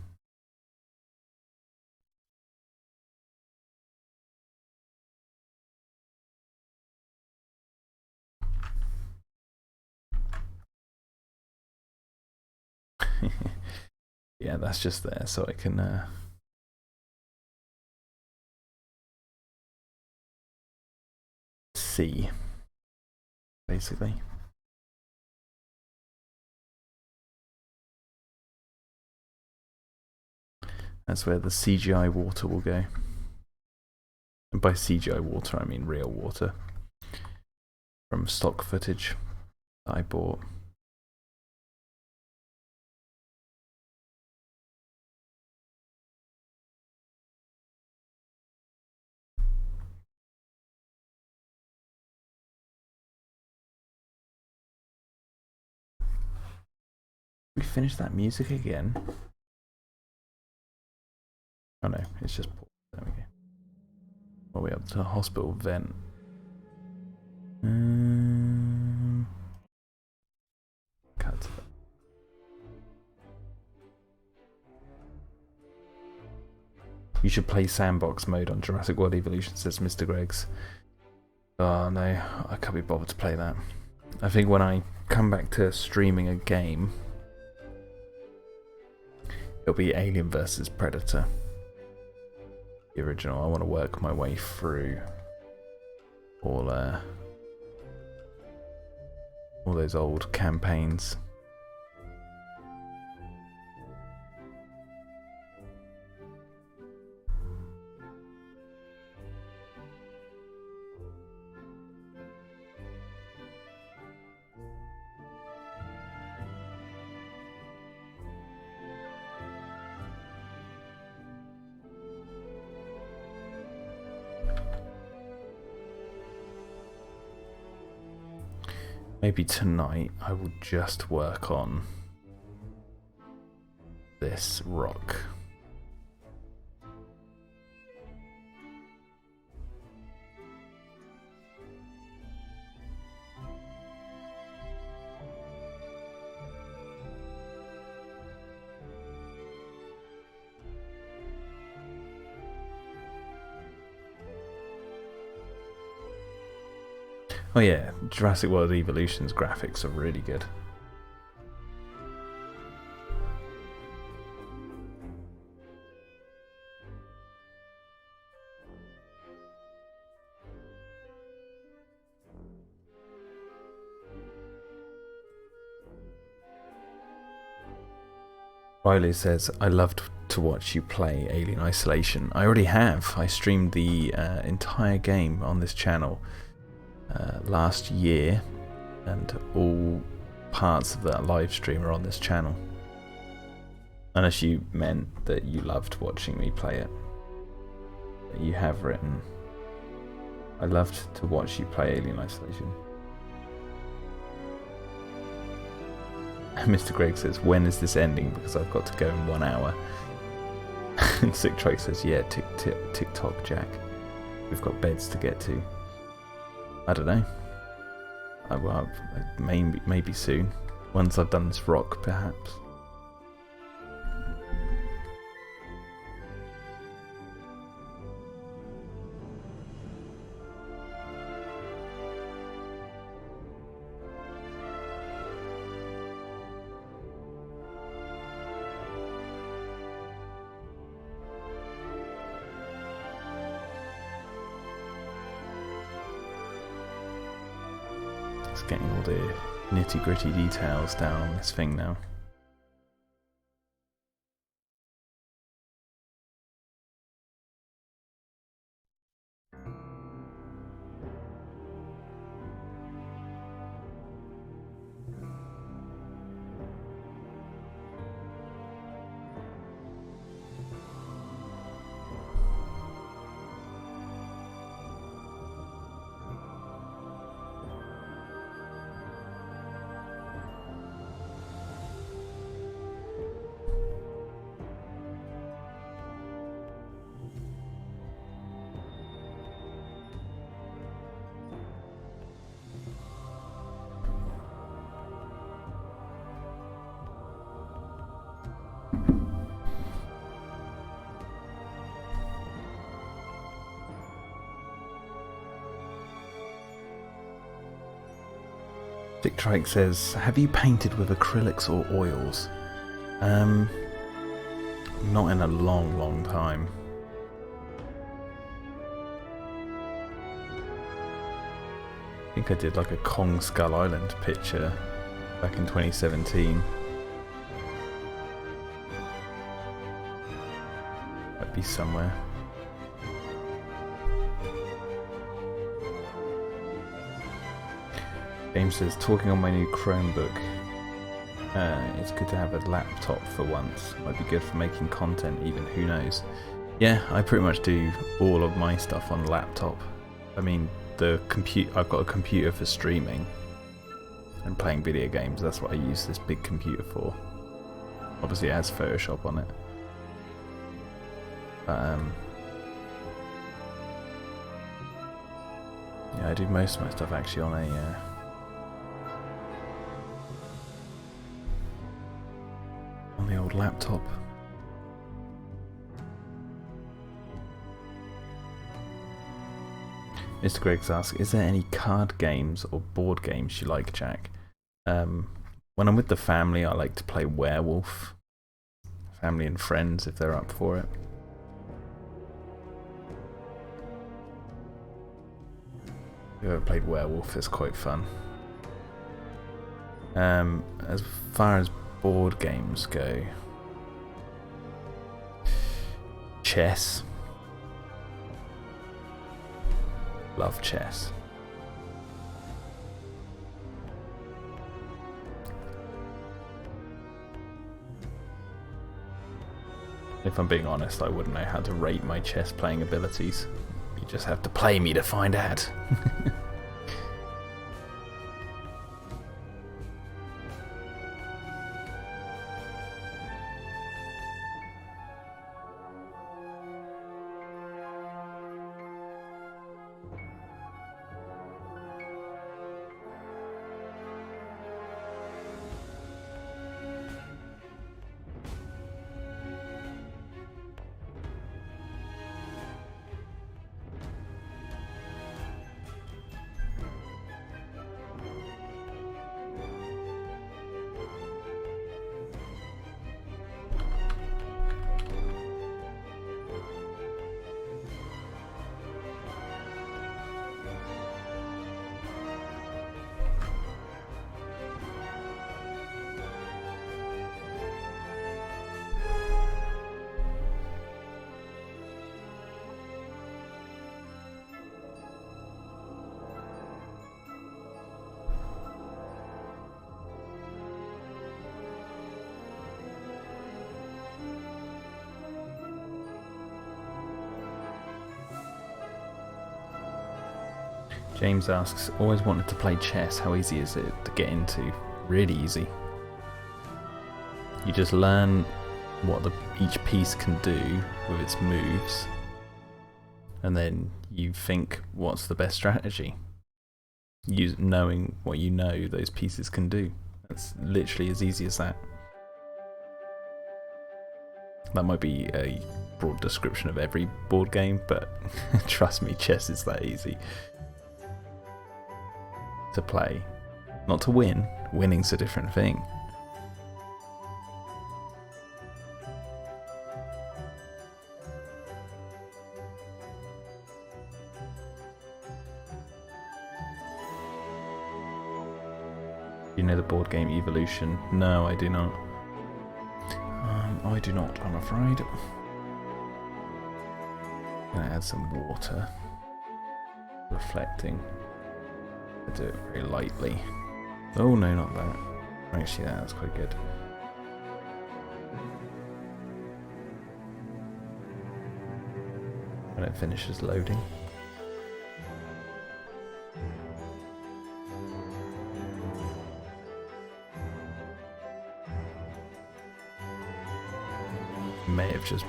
Yeah, that's just there so I can see, basically. That's where the CGI water will go. And by CGI water, I mean real water. From stock footage that I bought. We finished that music again? Oh no, it's just... There we go. Are we up to the hospital vent? Cut to that. You should play sandbox mode on Jurassic World Evolution, says Mr. Greggs. Oh no, I can't be bothered to play that. I think when I come back to streaming a game, it'll be Alien vs Predator. The original. I want to work my way through all those old campaigns. maybe tonight I will just work on this rock. Oh yeah, Jurassic World Evolution's graphics are really good. Riley says, I loved to watch you play Alien Isolation. I already have. I streamed the entire game on this channel last year, and all parts of that live stream are on this channel. Unless you meant that you loved watching me play it. You have written, I loved to watch you play Alien Isolation. Mr. Greg says, when is this ending? Because I've got to go in 1 hour. And Sick Trike says, yeah, tick-tock, Jack. We've got beds to get to. I don't know. Well, maybe soon. Once I've done this rock, perhaps. Getting all the nitty-gritty details down on this thing now. Dick Trike says, have you painted with acrylics or oils? Not in a long time. I think I did like a Kong Skull Island picture back in 2017. That'd be somewhere. James says, talking on my new Chromebook, it's good to have a laptop for once. Might be good for making content even, who knows. Yeah, I pretty much do all of my stuff on the laptop. I mean, I've got a computer for streaming and playing video games. That's what I use this big computer for. Obviously it has Photoshop on it. But, yeah, I do most of my stuff actually on a on the old laptop. Mr. Greggs asks, is there any card games or board games you like, Jack? When I'm with the family, I like to play Werewolf. Family and friends, if they're up for it. If you've ever played Werewolf, it's quite fun. As far as board games go, chess. Love chess. If I'm being honest, I wouldn't know how to rate my chess playing abilities. You just have to play me to find out. James asks, always wanted to play chess. How easy is it to get into? Really easy. You just learn what each piece can do with its moves, and then you think, what's the best strategy? Knowing what you know those pieces can do. It's literally as easy as that. That might be a broad description of every board game, but trust me, chess is that easy to play. Not to win. Winning's a different thing. You know the board game Evolution? No, I do not. I do not, I'm afraid. I'm gonna add some water. Reflecting. I do it very lightly. Oh no, not that. Actually, that's quite good. When it finishes loading. May have just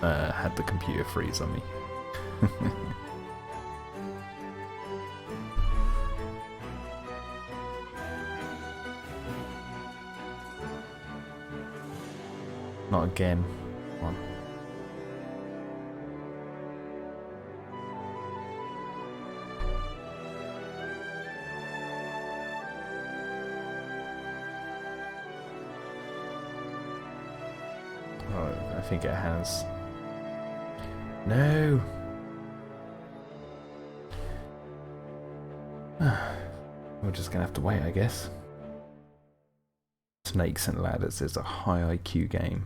had the computer freeze on me. Not again. Come on. Oh, I think it has. No! We're just gonna have to wait, I guess. Snakes and Ladders is a high IQ game.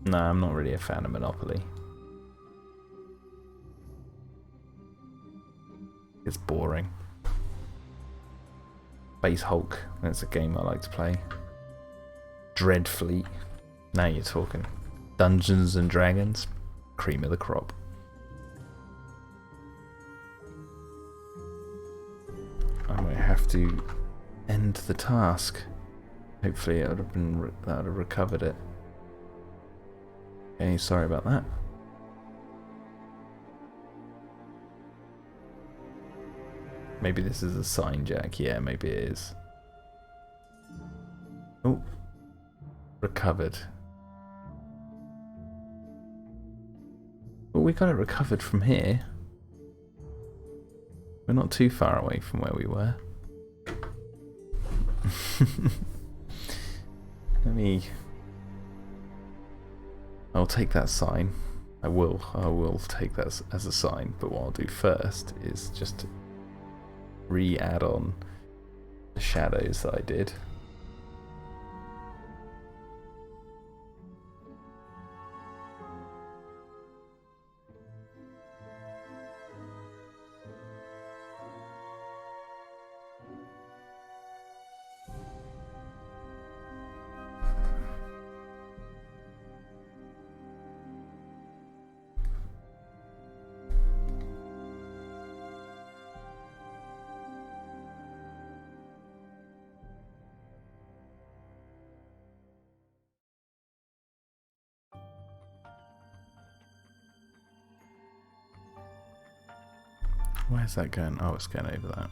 No, I'm not really a fan of Monopoly. It's boring. Base Hulk, that's a game I like to play. Dreadfleet, now you're talking. Dungeons and Dragons, cream of the crop. I might have to end the task. Hopefully that would have recovered it. Okay, sorry about that. Maybe this is a sign jack. Yeah, maybe it is. Oh, recovered. Well, we got it recovered from here. We're not too far away from where we were. I'll take that sign. I will take that as a sign, but what I'll do first is just re-add on the shadows that I did. Where's that going? Oh, it's going over that.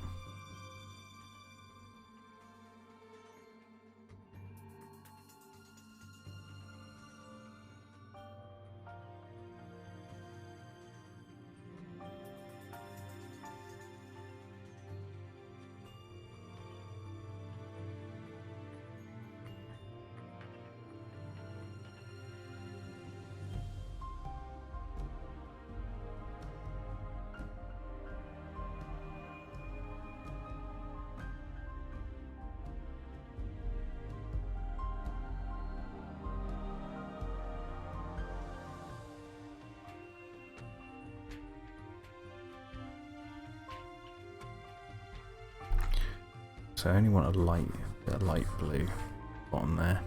So I only want a light blue bottom there.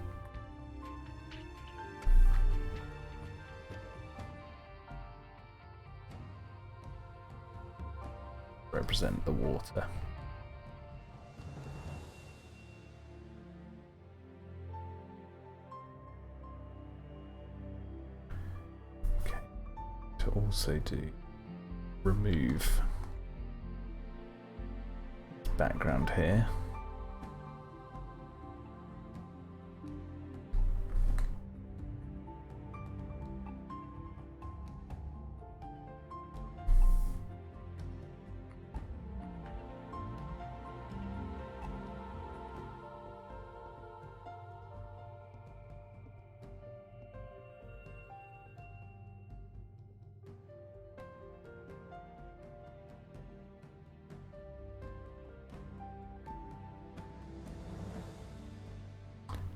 represent the water. Okay, to also do remove background here.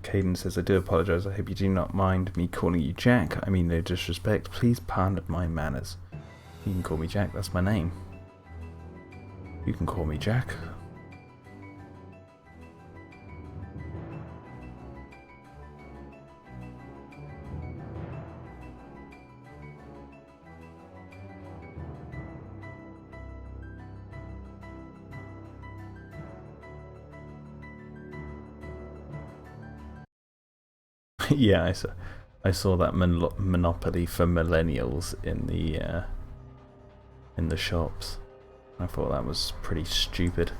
Caden says, I do apologise. I hope you do not mind me calling you Jack. I mean no disrespect. Please pardon my manners. You can call me Jack. That's my name. You can call me Jack. Yeah, I saw that Monopoly for millennials in the shops. I thought that was pretty stupid.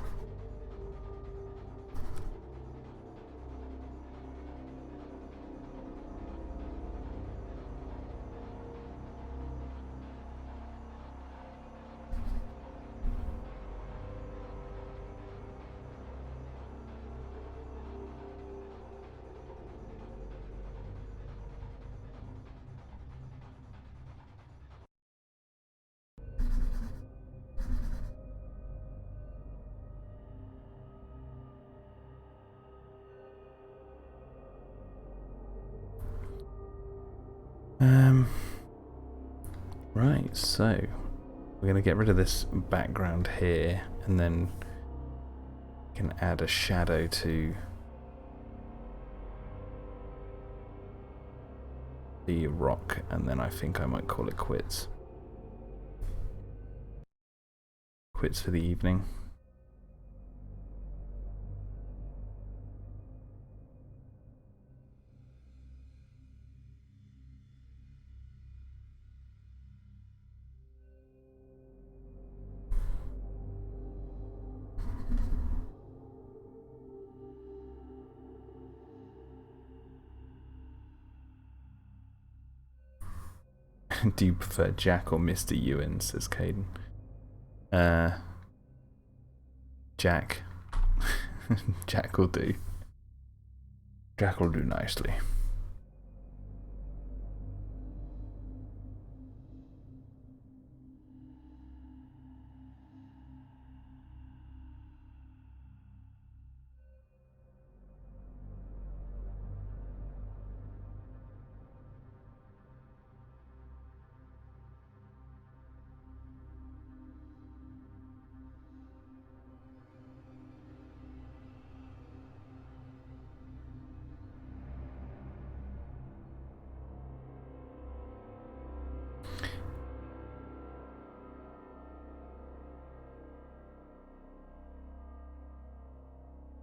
Right, so we're going to get rid of this background here, and then we can add a shadow to the rock, and then I think I might call it quits. Quits for the evening. Do you prefer Jack or Mr. Ewan, says Caden. Jack. Jack will do. Jack will do nicely.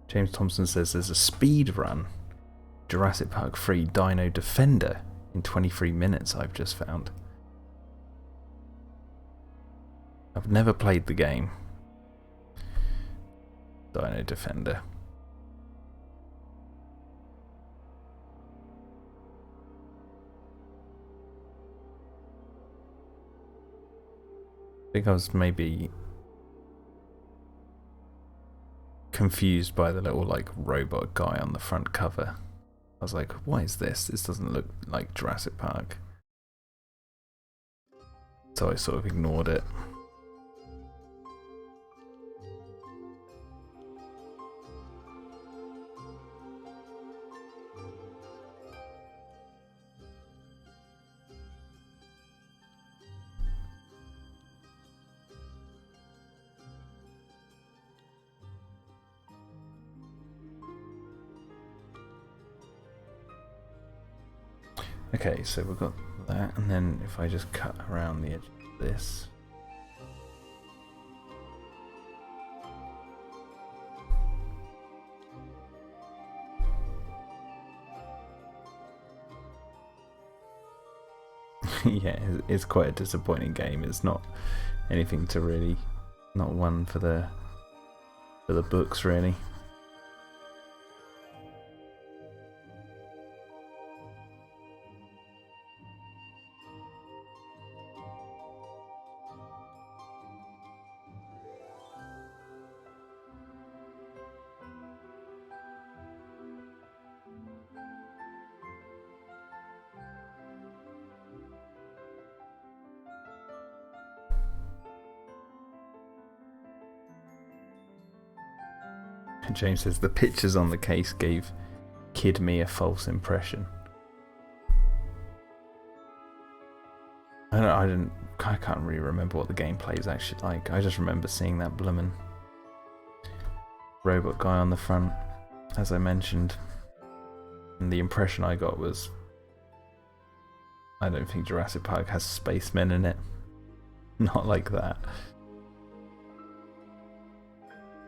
James Thompson says there's a speed run. Jurassic Park 3 Dino-Defender in 23 minutes I've just found. I've never played the game. Dino-Defender. I think I was maybe confused by the little like robot guy on the front cover. I was like, what is this? This doesn't look like Jurassic Park. So I sort of ignored it. Okay, so we've got that, and then if I just cut around the edge of this. Yeah, it's quite a disappointing game. It's not anything to really, not one for the books really. James says the pictures on the case gave Kid Me a false impression. I can't really remember what the gameplay is actually like. I just remember seeing that bloomin' robot guy on the front, as I mentioned. And the impression I got was, I don't think Jurassic Park has spacemen in it. Not like that.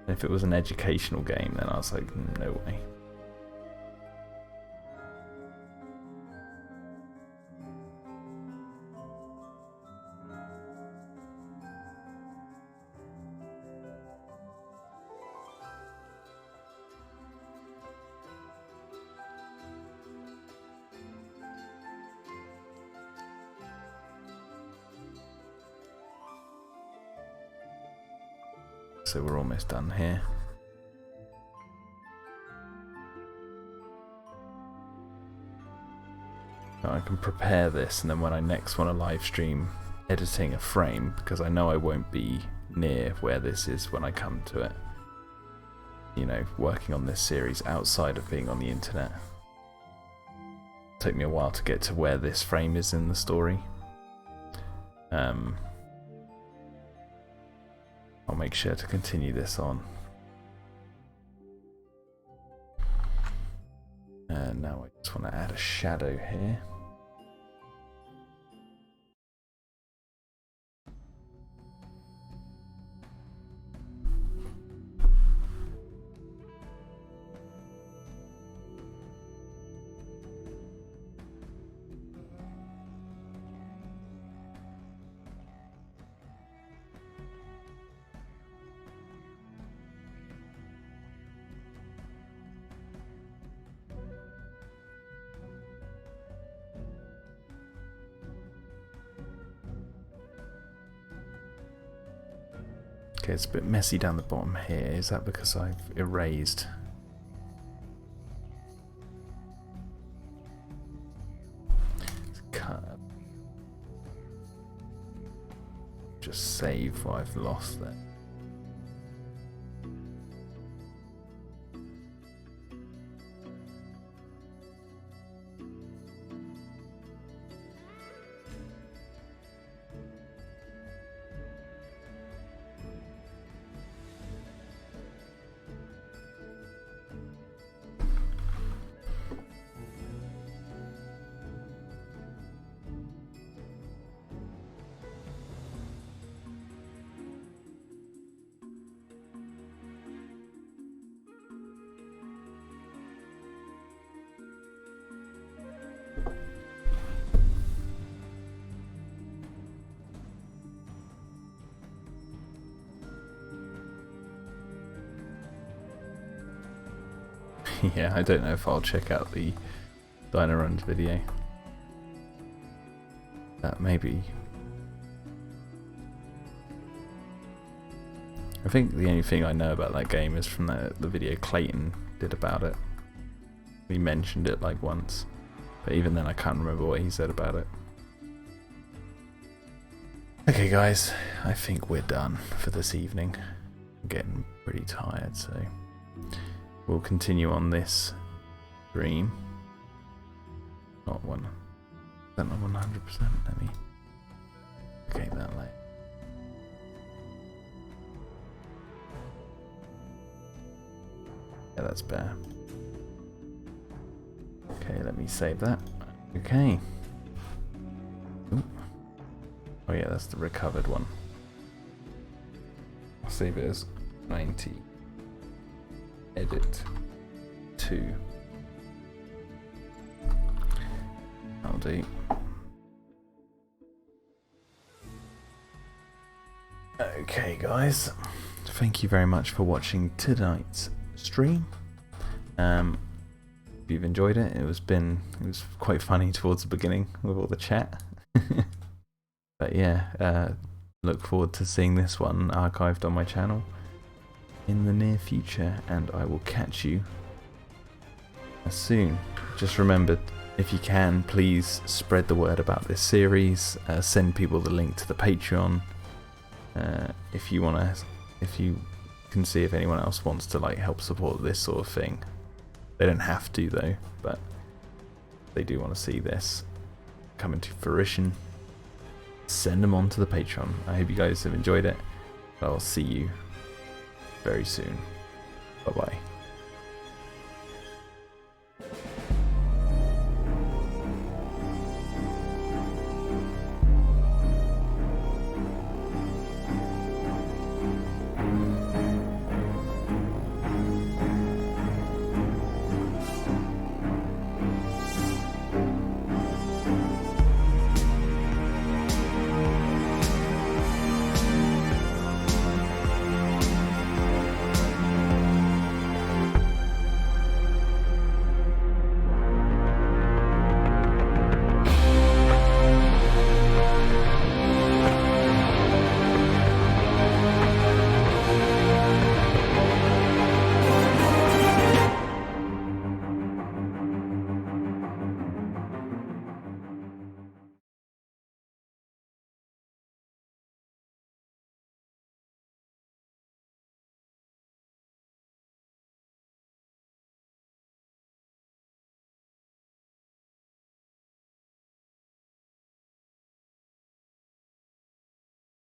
If it was an educational game, then I was like, no way. So we're almost done here. Now I can prepare this, and then when I next want to live stream editing a frame, because I know I won't be near where this is when I come to it, you know, working on this series outside of being on the internet. It'll take me a while to get to where this frame is in the story. I'll make sure to continue this on. And now I just want to add a shadow here. Okay, it's a bit messy down the bottom here. Is that because I've erased? Let's cut. Just save what I've lost there. Yeah, I don't know if I'll check out the Dino-Runs video. That maybe. I think the only thing I know about that game is from the video Clayton did about it. He mentioned it like once, but even then I can't remember what he said about it. Okay guys, I think we're done for this evening. I'm getting pretty tired, so we'll continue on this stream. Not 100%. Let me okay that late. Yeah, that's better. Okay, let me save that. Okay. Ooh. Oh yeah, that's the recovered one. I'll save it as 90. Edit 2. I'll do. Okay, guys, thank you very much for watching tonight's stream. If you've enjoyed it, it was quite funny towards the beginning with all the chat. But yeah, look forward to seeing this one archived on my channel in the near future, and I will catch you soon. Just remember, if you can, please spread the word about this series. Send people the link to the Patreon. If you can see if anyone else wants to like help support this sort of thing. They don't have to though, but they do want to see this coming to fruition. Send them on to the Patreon. I hope you guys have enjoyed it. I'll see you very soon. Bye bye.